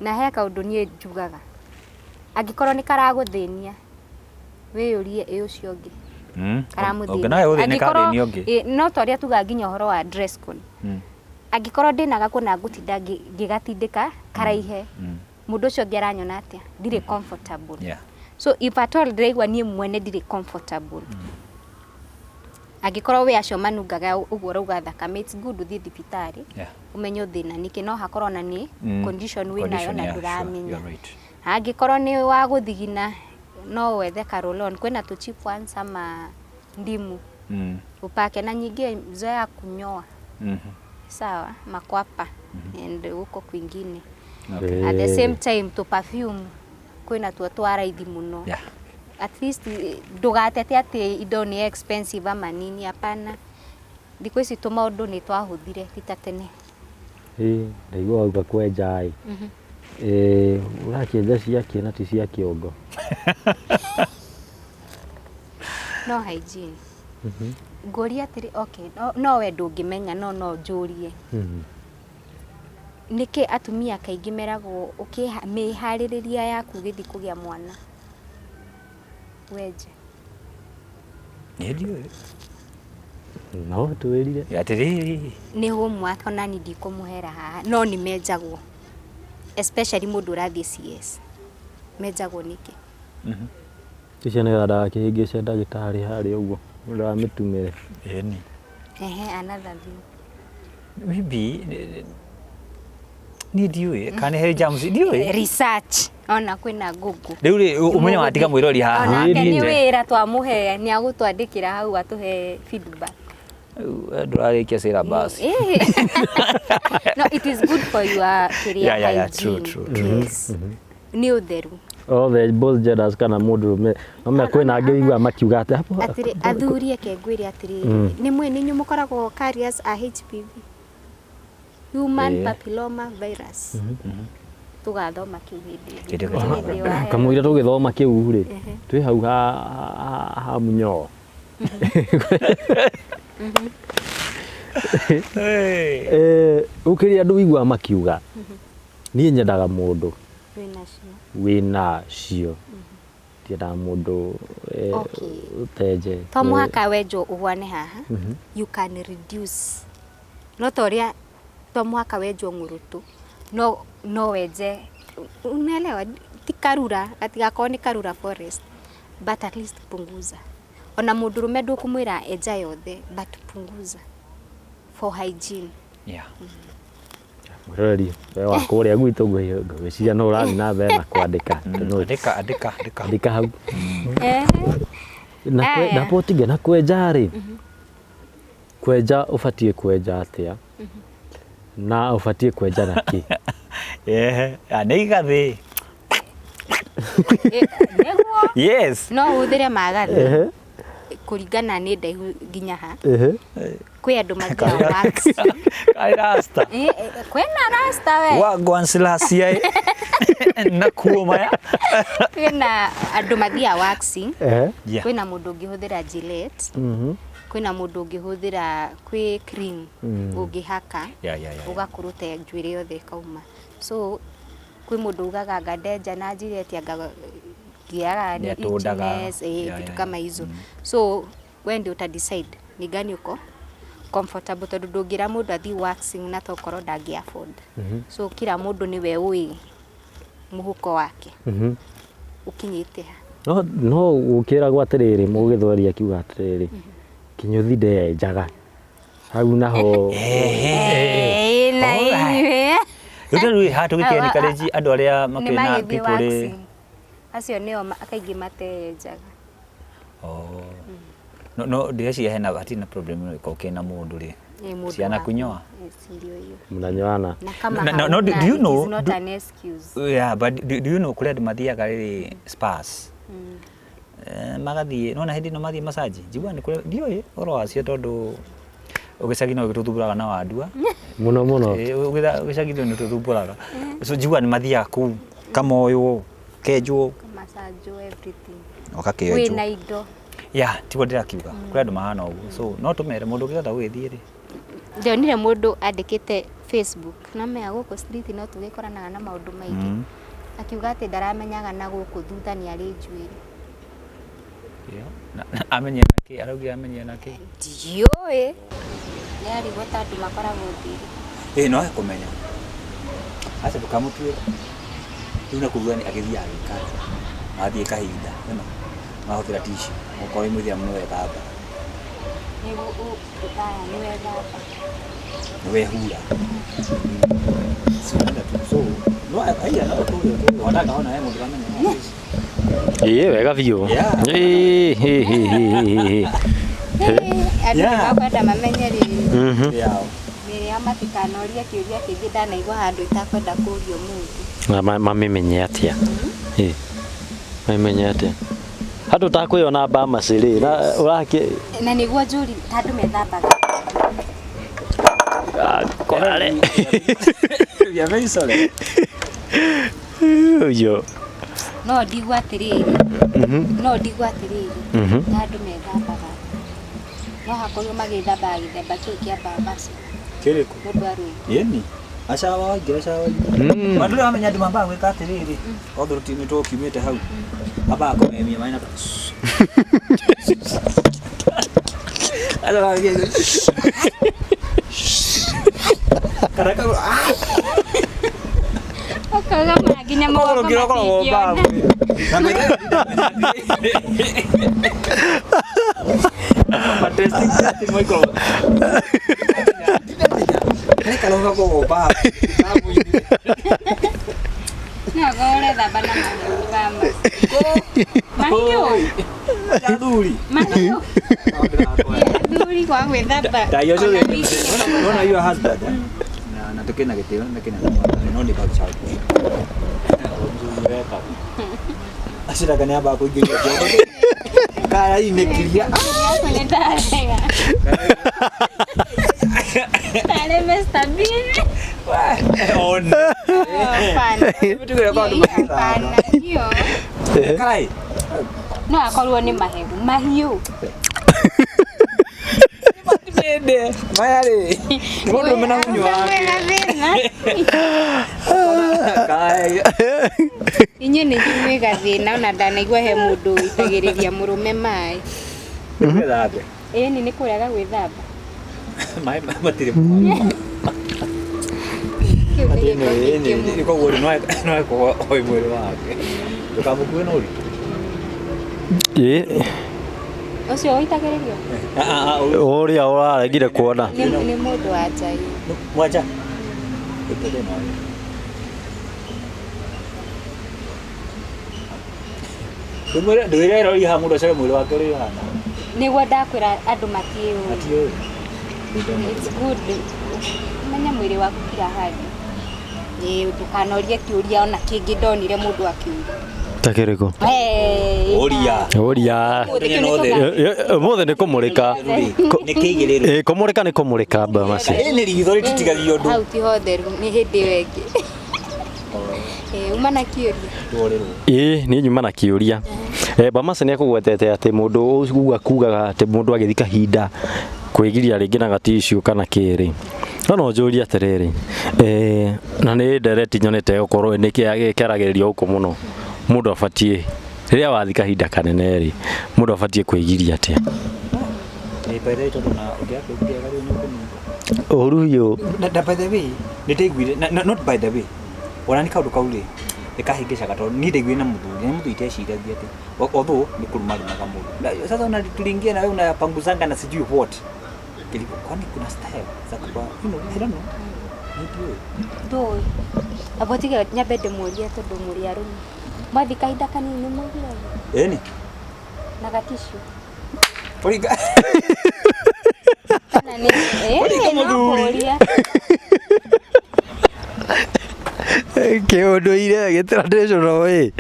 na he kaundu ni njugaga angikorwo ni karaguthenia wiyurie ucio ngi okay na uthine karathenia ungi no twaria tuga nginya uhoro wa dress code angikorwo ndinaga kuna ngutinda gigatindika karaihe mundu ucio ngeranyona atia ndire comfortable yeah so if at all ndiraigua nie mwene ndire comfortable Angĩkorwo we acio manungaga ũguo rauga thakame, it's good uthi thibitari umenyo thina niki no hakorwo na ni condition winayo na nduramenya. Angĩkorwo ni wa guthigina no wethe Carolon, kwina tu cheap ones ama ndimu upake, na nyingĩ zoea kunyoa sawa makwapa and huko kwingine. At the same time to perfume kwina tu twaraithi muno. At least ndugatete ati indo ni expensive ama nini, hapana. Thikũ ici tu maũndũ ni twahuthire tita tene. Ndaigua uga kwenja urakĩenja ciake na ti cia kĩongo. No hygiene. Ngũria atĩrĩ, okay, no we ndũngĩmenya, no njũrie. Niki atumia kaingĩ meragwo ũkĩmeharĩrĩria yaku gĩthi kũgĩa mwana wenje? Ndio. No twĩrire. Atĩrĩ. Nĩ hũmwa ona ni ndikũmũhera haha, no ni menjagwo. Especially mũndũ ũrathiĩ CS. Menjagwo niki? Ticia nĩ gada kĩhĩngĩce ndagĩtarĩ harĩa ũguo. Ũramĩtumĩre. Eni. Another thing. Maybe ni ndiwe kana he James ndiwe research ona kwina Google. Riu ri umenya watiga mwirori haha. Ona ni wira twamuhe ni agutwandikira hau atuhe feedback. Ndurarikia syllabus. No, it is good for your career. Yeah, true. Ni utheru. The both genders kana mũndũrũme no me kwina angĩ igua makiuga atiri athurie kengwiri atiri ni mwene nyu mukoragwo carriers a HPV, human papilloma virus. Tugathoma kiu hindi kamwira tugithoma kiu ri twi hau ha munyo. Ukiria andu igua makiuga nie nyendaga mũndũ wina cio tienda mũndũ uteje to muhaka wenjo ugwane haha. You can reduce, no toria to muhaka wenjo ngurutu, no wenje, unaelewa, ti karura gatigakorwo ni karura forest, but at least punguza. Ona mũndũrũme ndũkũmwĩra enja yothe, but punguza for hygiene. Mwirori wa kũrĩa gwitũ ngwĩciria no ũrathiĩ na mbere na kwandĩka. Andĩka hau. Na potige na kwenja rĩ, kwenja ũbatiĩ kwenja atĩa na ũbatiĩ kwenja na kĩ? Nĩ igathĩ. Yes. No ũhũthĩre magathĩ kũringana nĩ ndaihu nginya ha. Kwĩ andũ mathiaga wax. Rasta. Kwĩna rasta we. Wagwansilasia na kuoma. Kwĩna andũ mathiaga waxing. Kwĩna mũndũ ũngĩhũthĩra Gillette. Kwĩna mũndũ ũngĩhũthĩra kwĩ cream ũngĩhaka ũgakũruta njuĩrĩ yothe kauma. So kwĩ mũndũ ugaga ngadenja na Gillette ngiaga ni itchiness vitu kama hizo. So when do you decide ni gani uko comfortable, tondu ndungira mundu athi waxing na tokorwo ndangi afford. So kila mundu ni we ui muhuko wake ukinyite ha. No ukiragwo atiriri mugithwaria kiuga atiriri kinyuthi ndenjaga hau naho. Rĩu hatu gĩkeni kareji andũ arĩa makĩna people acio nĩo akaingĩ matejaga. No ndĩreciria hena hatina problem ĩko kena mũndũ rĩ ciana kunyoa mnanyoana. No, do you know? It's not an excuse. Yeah, but do you know kũrĩa andũ mathiaga rĩ spas magathiĩ nona hindi no mathiĩ massage njigua nĩ kũrĩa ndiũĩ ũhoro wacio tondũ ũgĩcagi no gĩtũthumbũraga na wandua mũno ũgĩcagi nĩ tũthumbũraga. So njigua nĩ mathiaga kũu kamoywo kenjwo massage everything okakĩenjwo wĩna indo. Tiguo ndĩrakiuga kũrĩ andũ mahana ũguo. So no tũmere mũndũ ũngĩhota gũgĩthiĩ rĩ. Ndionire mũndũ andĩkĩte Facebook na mea gũkũ street no tũgĩkoranaga na maũndũ maingĩ akiuga atĩ ndaramenyaga na gũkũ thutha nĩ arĩ njuĩrĩ. Amenye nake araugire amenye nake ndiũĩ nĩ arigwo ta andũ makoragwo thiri. No kũmenya aca ndũkamũtue rĩu na kũigua agĩthiĩ agĩikara mathiĩ kahinda mahũthĩra tissue okorwo mwĩthia mũno wethamba wehura so no aya no tu wanataka ona yeye mtu kama wega biũ andũ makwenda mamenye rĩrĩ yao nĩrĩa matikanoria kĩũria kĩngĩ ndanaigua handũ itakwenda kũũrio mũndũ mamimenye atĩa mamimenye atĩa handũ takwĩona Bamas rĩ na nĩguo njũri tandũ methambaga korare ya very sorry yo no ndigua atĩrĩrĩ tandũ methambaga no hakorwo magĩthambaga gĩthemba kĩu kĩa Bamas kĩrĩkũ mũndũ arũi yeni acawa ngira acawa mandũ amenya andũ mambaga gwĩka atĩrĩrĩ othe rũtini tũkiumĩte hau amba kũmemia maina akaga nginya mũgongo matingĩona no gore thamba na mahiũ kwa gwĩthamba no your husband na tukena gĩtĩo na kina no ni bag child acira kana aba kũingĩria kĩogo kara imekiria Tare Mr. Bean. On. Kai. No akorwo ni mahegu mahiũ. Matibende. Mayare. Mundu mena munywa. Kai. Inye ni kimwe gathina na ndanaigua he mundu witagiriria murume mai. Gwĩthamba. Ĩni nĩ kũrega gwĩthamba. Mai matire. Ni kwa wori no kwa oi mwiri wake. Ndukamukue no ri. Ucio uitagiririo. Uria uraregire kuona. Ni mundu wa Ngai. Mwacha. Ĩtũre nawe. Ndwĩre rori ha mũndũ ũcio mwĩrĩ wake ũrĩ hana. Nĩguo ndakwĩra andũ matiĩ. Matiĩ. It's good. Menya mwĩrĩ waku kila hali. Ndukanorie kĩũria ona kĩngĩ ndonire mũndũ akiuria. Takĩrĩkũ? Oria. Mothe nĩ kũmũrĩka. Nĩ kĩigĩrĩrwo. Kũmũrĩka nĩ kũmũrĩka Bamas. Nĩ ritho rĩtitigagio ũndũ. Hau ti hotheru nĩ hĩndĩ ĩyo ĩngĩ. Uma na kĩũria. Niĩ nyuma na kĩũria. Bamas nĩ akũgwetete atĩ mũndũ ũguo kugaga atĩ mũndũ agĩthi kahinda kwĩgiria rĩngĩ na gaticio kana kĩrĩ. No njũria atĩrĩrĩ. Na nĩ ndereti nyonete gũkorwo nĩ kĩaragĩrĩrio gũkũ mũno. Mũndũ abatiĩ rĩrĩa wathi kahinda kanene rĩ mũndũ abatiĩ kwĩgiria atĩa. Ũruyo. By the way, nĩndaiguire not by the way. Ona nĩ kaũndũ kau rĩ ĩkahĩngĩcaga tondũ niĩ ndaiguire na mũthuri iteciragia atĩ although nĩ kũrumarumaga mũndũ. Sasa unatulingia na wewe unapanguzanga na sijui what. Kwani kuna style za kuba I don't know. Ndoi. Abotiga nyambe ndĩmũrie tondũ mũrĩ arũme. Mwathi kahinda kanini mwĩgiragia. Eni. Na gatishu. Poliga. Na nĩ mũthuri. Kĩũndũire gĩ-traditional ĩ.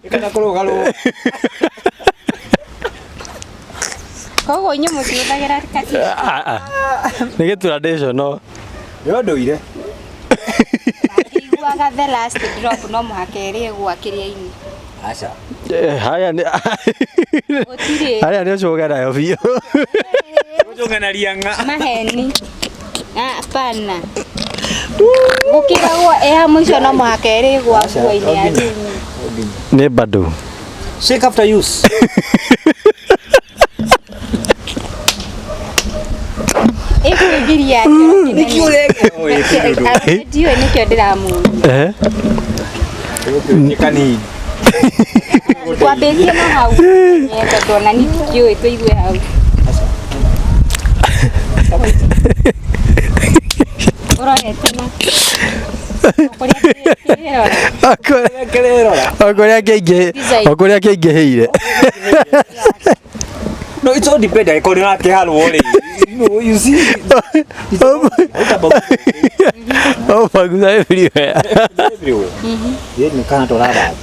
Kana kũrũgarũ. Koguo inyuĩ mũtiũthagĩra katishu. Nĩ gĩ-traditional. Nĩ ũndũire. Iguaga the last drop no mũhaka ĩrĩe gwakĩria-inĩ. Aca. Haya nĩ ũcũge nayo biũ. Ũcũge na rianga. Maheni. Hapana. Gũkĩragwo ĩha mũico no mũhaka ĩrĩ nguo-inĩ ya thĩinĩ. Nĩ bado. Shake after use. Ĩkwĩgiria atĩ. Ndiũĩ nĩkĩo ndĩramũria. Kanini. Kwambĩtie no hau. Tondũ ona nĩ tũkĩũĩ tũigue hau. Ũrorete na. Okoria kĩingĩhĩire. No, it's all depend on how you are. You see. Oh, Maguza everywhere. Everywhere. Yeah, you can't allow that.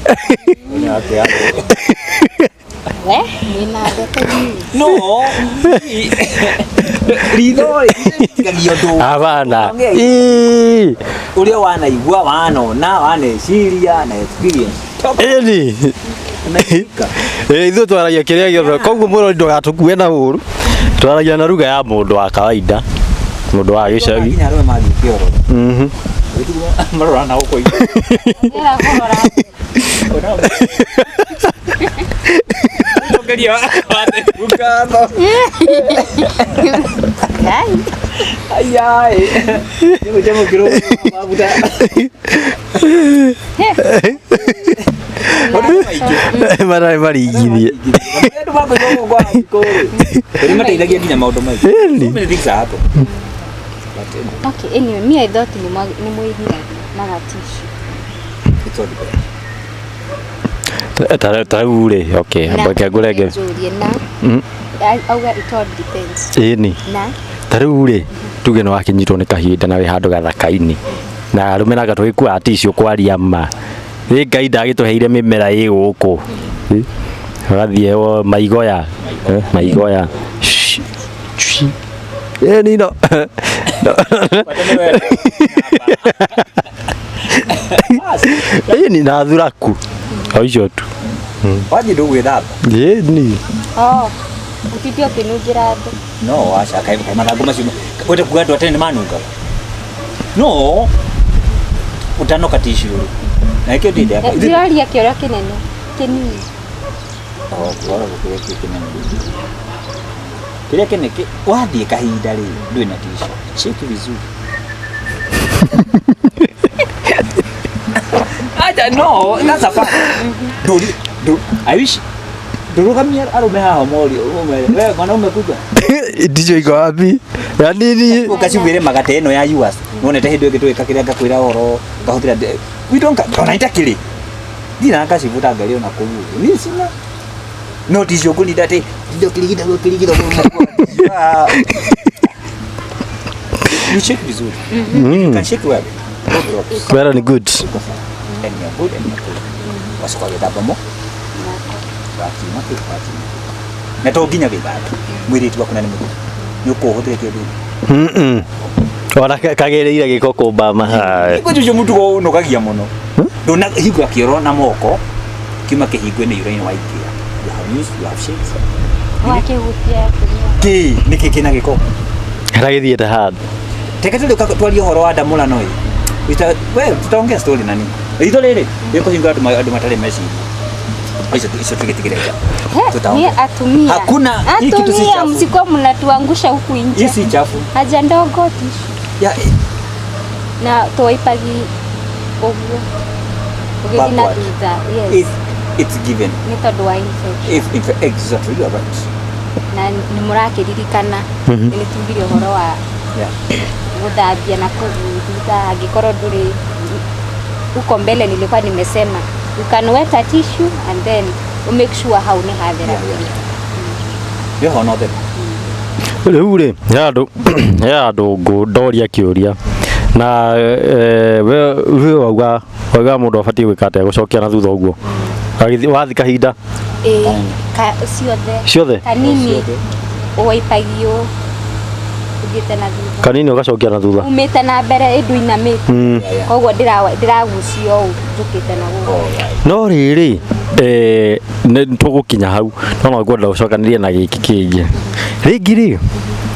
No. Havana. Ulia wana igua wana Syria na experience. Eni. Ithuĩ twaragia kĩrĩa gĩothe koguo mũrori ndũgatukue na ũru twaragia na ruga ya mũndũ wa kawaida mũndũ wa gĩcagi marora na huko Marai maringithie mateithagia nginya maũndũ maingĩ. Okay, anyway, me I thought ni mwĩgia na gatishu. Tarĩu rĩ, okay, mbake ngũrenge. Auga it all depends. Ĩni. Na Tarĩu rĩ, tuge nĩ wakinyitwo nĩ kahinda na wĩ handũ gathaka-inĩ. Na arũmĩraga tũgĩkua tishu kwaria ma. Ngai ndagĩtũheire mĩmera ĩ gũkũ. Gathiĩ maigoya. Maigoya. Nino. Ni na thuraku. Oicio tu. Wathi ndũgwĩthamba. Ni. Utitio kinungira andũ. No, wacha kai mathangũ macio. Wete kuga andũ atene manunga. No. Utanoka tishu. Na ikio ndinde hapa. Ndĩroria kĩoria kĩnene. Kĩnini. Bora gũkĩrĩa kĩnene. Kĩrĩa kĩnene wathiĩ kahinda rĩ ndũĩ na tishu. Shake vizuri. No, that's a fact. I wish ndurugamia arume haha mori wewe mwanaume kuga ndicho iko wapi ya nini ukacibwire magate eno ya US nonete hindu ĩngĩ twĩka kĩrĩa ngakwĩra oro ngahũthĩra we don't kana itakĩrĩ ndina ngacibuta ngari ona kũu ni sina no ticio kũninda atĩ ndo kĩrigita you check vizuri you can check well very good and you're good and you're good wasiko gĩthamba mo na to nginya gĩthamba mwĩrĩtu waku na nĩ mũthuri nĩ ũkũhũthĩra kĩndũ ona kagereire gĩko kũmba mahai kũjuju mũtu ũnogagia mũno ndona hingũra kĩoro na moko kiuma kĩhingo nĩ iraini wa IKEA you have used you have shakes wakĩhutia nĩkĩ kĩna gĩko haragĩthiĩte handũ teke twaria ũhoro wa ndamũra no we tutaongea story nani itho rĩrĩ rĩkũhinga andũ matarĩ meciria hizo tukitikireka ni atumia hakuna hii kitu si chafu msiko mnatuangusha huku nje hii si chafu haja ndogo tishu ya na toipagi ogwo ugeni na thutha yes it's given ni tondu wa infection if exactly you are right na ni mũrakĩririkana nĩ tugire ũhoro wa gũthambia na kũthutha angĩkorwo ndũrĩ huko mbele nilikuwa nimesema you can wet a tissue and then you make sure how ni hathera yo no the rĩu rĩ ya andũ ndoria kĩũria na we wauga mũndũ abatiĩ gwĩka atĩa gũcokia na thutha ũguo wathi kahinda ciothe kanini ũwaipagio ũthiĩte na thutha kanini ũgacokia na thutha umĩte na mbere ĩndũ inamĩte koguo ndĩragucio ũũ njũkĩte na gũkũ no rĩrĩ nĩ tũgũkinya hau no ngwenda gũcokanĩria na gĩkĩ kĩngĩ rĩngĩ rĩ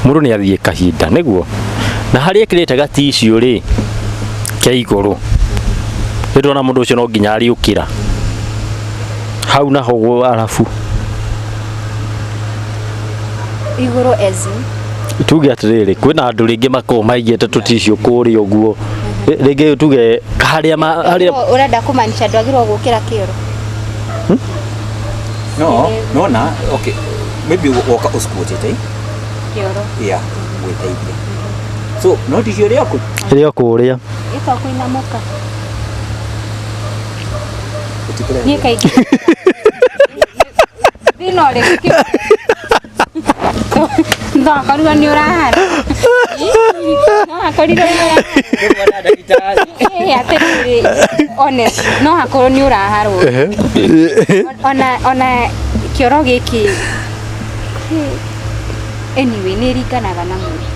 mũndũ nĩ athiĩ kahinda nĩguo na harĩa ekĩrĩte gaticiũ rĩ kĩa igũrũ ndĩrona mũndũ ũcio no nginya ariũkĩra hau naho arabu igũrũ ezi tuge atĩrĩrĩ kwĩna andũ rĩngĩ makoragwo maigĩte tũticiũ kũrĩa ũguo rĩngĩ tuge harĩa urenda kumanisha ndwagirwo gukira kĩoro no na okay maybe woka usikutete kĩoro yeah gwĩteithia so no ticio rĩaku ũrĩa iko kuinamuka niĩ kaingĩ thĩna ũrĩkũ ndo akorwo nĩ ũrahara no akorwo nĩ ũrahara atĩrĩrĩ honest no akorwo nĩ ũraharwo ona kĩoro gĩkĩ anyway nĩ ringanaga na mũndũ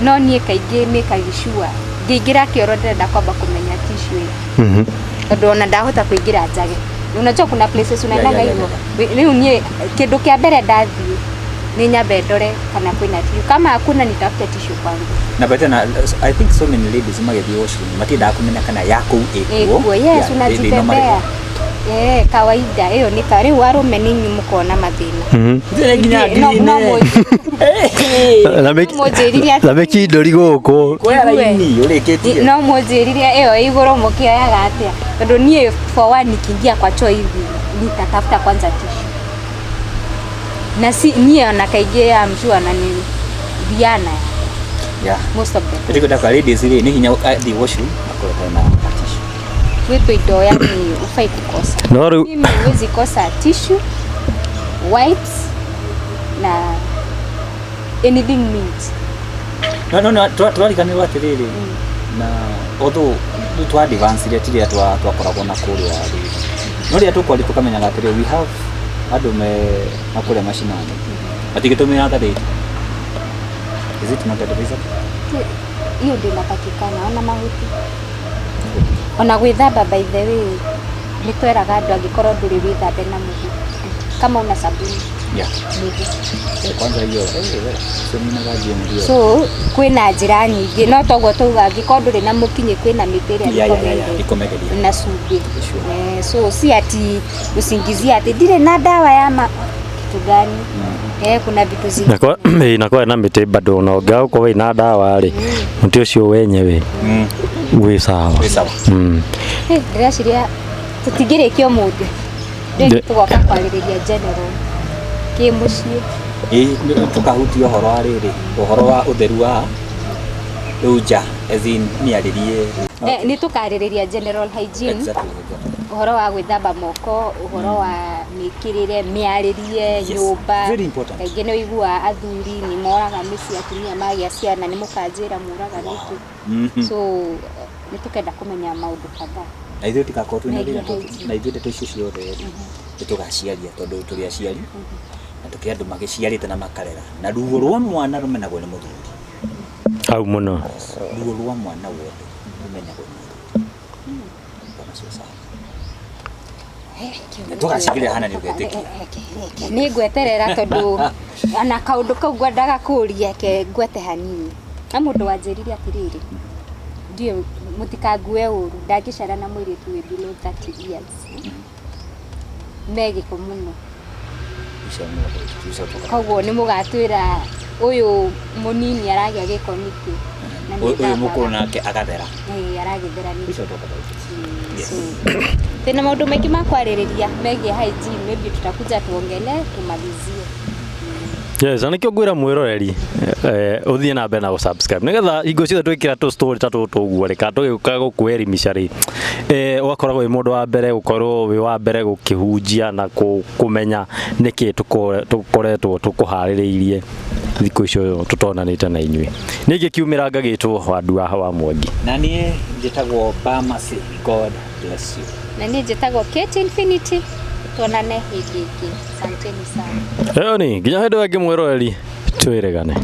no niĩ kaingĩ nĩkagicua ngĩingĩra kĩoro ndĩrenda kwamba kũmenya tissue tondũ ona ndahota kũingĩra njage unajua kuna places unaendaga hivyo leo nie kĩndũ kĩa mbere ndathiĩ nĩ nyambe ndore kana kwĩna tissue kama hakuna nitafute tissue kwangu na but then I think so many ladies magethie washroom matindaga kumenya kana yako ikuo yes unajitembea kawaida hiyo ni kare warume ninyi mkona mathina na mekindori gũkũ kwera ini ureketie no mujiriria iyo iguru mukioyaga atia tondu nie for one nikiingia kwa choo hivi nitatafuta kwanza tissue na si nie na kaige amjua na ni Diana most of them ndiko dakwa ladies ile ni hinya the washroom akora na tissue wewe indo yani ufai kukosa mimi huwezi kosa tissue wipes na anything means no twarikanirwo atiriri na although twa advance ile tiri twakoragwo na kuria no ria tukwari tukamenyaga atiri we have andu makuria mashinani atigitumira atari is it not advisable hiyo ndio inapatikana ona mahuti ona gwithamba by the way ni tweraga andu angikorwo nduri withambe na muhu kama una sabuni kwanza hiyo so kwina njira nyingi no toguo tuga angikorwo nduri na mukinyi kwina mĩtĩ ĩrĩa na cumbĩ so si ati usingizia ati ndire na dawa ya kitu gani kuna vitu zingi inakuwa na mĩtĩ bado unaongea uko we na dawa ri mti ucio wenyewe we sawa ndĩreciria tutingĩrĩkia ũmũthĩ rĩu tugoka kwarĩrĩria general kĩ mũciĩ tukahutia ũhoro wa ũtheru wa uja as in niarĩrie ni tukarĩrĩria general hygiene uhoro wa gwĩthamba moko uhoro wa mĩkĩrĩre mĩarĩrie nyũmba kaingĩ nĩ ũigua athuri nĩ moraga mĩciĩ atumia magĩa ciana nĩ mũkanjĩra mũraga nĩkĩ so nĩ tukenda kũmenya maũndũ kadhaa na ithuĩ tikakorwo twĩna thĩna na ithuĩ ndeto icio ciothe nĩ tũgaciaria tondũ tũrĩ aciari na tũkĩ andũ magĩciarĩte na makarera na ruo rwa mwana rũmenagwo nĩ mũthuri au mũno ruo rwa mwana wothe rũmenagwo nĩ mũthuri tũgacigira hana nĩ ũgetĩkia nĩ ngweterera tondũ ana kaũndũ kau ngwendaga kũria ke ngwete hanini na mũndũ wanjĩrire atĩrĩrĩ ndiyo mutikangue ũru ndangĩcara na mũirĩtu wĩ below 30 years megĩko mũno koguo nĩ mũgatwĩra ũyũ mũnini aragĩa gĩko nĩkĩ ũyũ mũkũrũ nake agathera aragĩthera nĩkĩ tena maũndũ maingĩ ma kwarĩrĩria megiĩ hygiene maybe tutakuja tuongele tumalizie yes anĩkĩo ngwĩra mwĩroreri ũthiĩ na mbere na gũsubscribe nĩgetha hingo ciothe twĩkĩra tũ story ta tũtũ ũguo reka tũgĩũka gũkwĩelimisha rĩ ũgakoragwo wĩ mũndũ wa mbere gũkorwo wĩ wa mbere gũkĩhunjia na kũmenya nĩkĩ tũkoretwo tũkũharĩrĩirie thikũ icio tũtonanĩte na inyuĩ ningĩ kiumĩra ngagĩtwo Wandua wa Mwangi na niĩ njĩtagwo Bamasi God bless you na niĩ njĩtagwo Kate Infinity tuonane hĩndĩ ĩngĩ asanteni sana ĩyo nĩ nginya hĩndĩ ĩngĩ mwĩroreri twĩrĩgane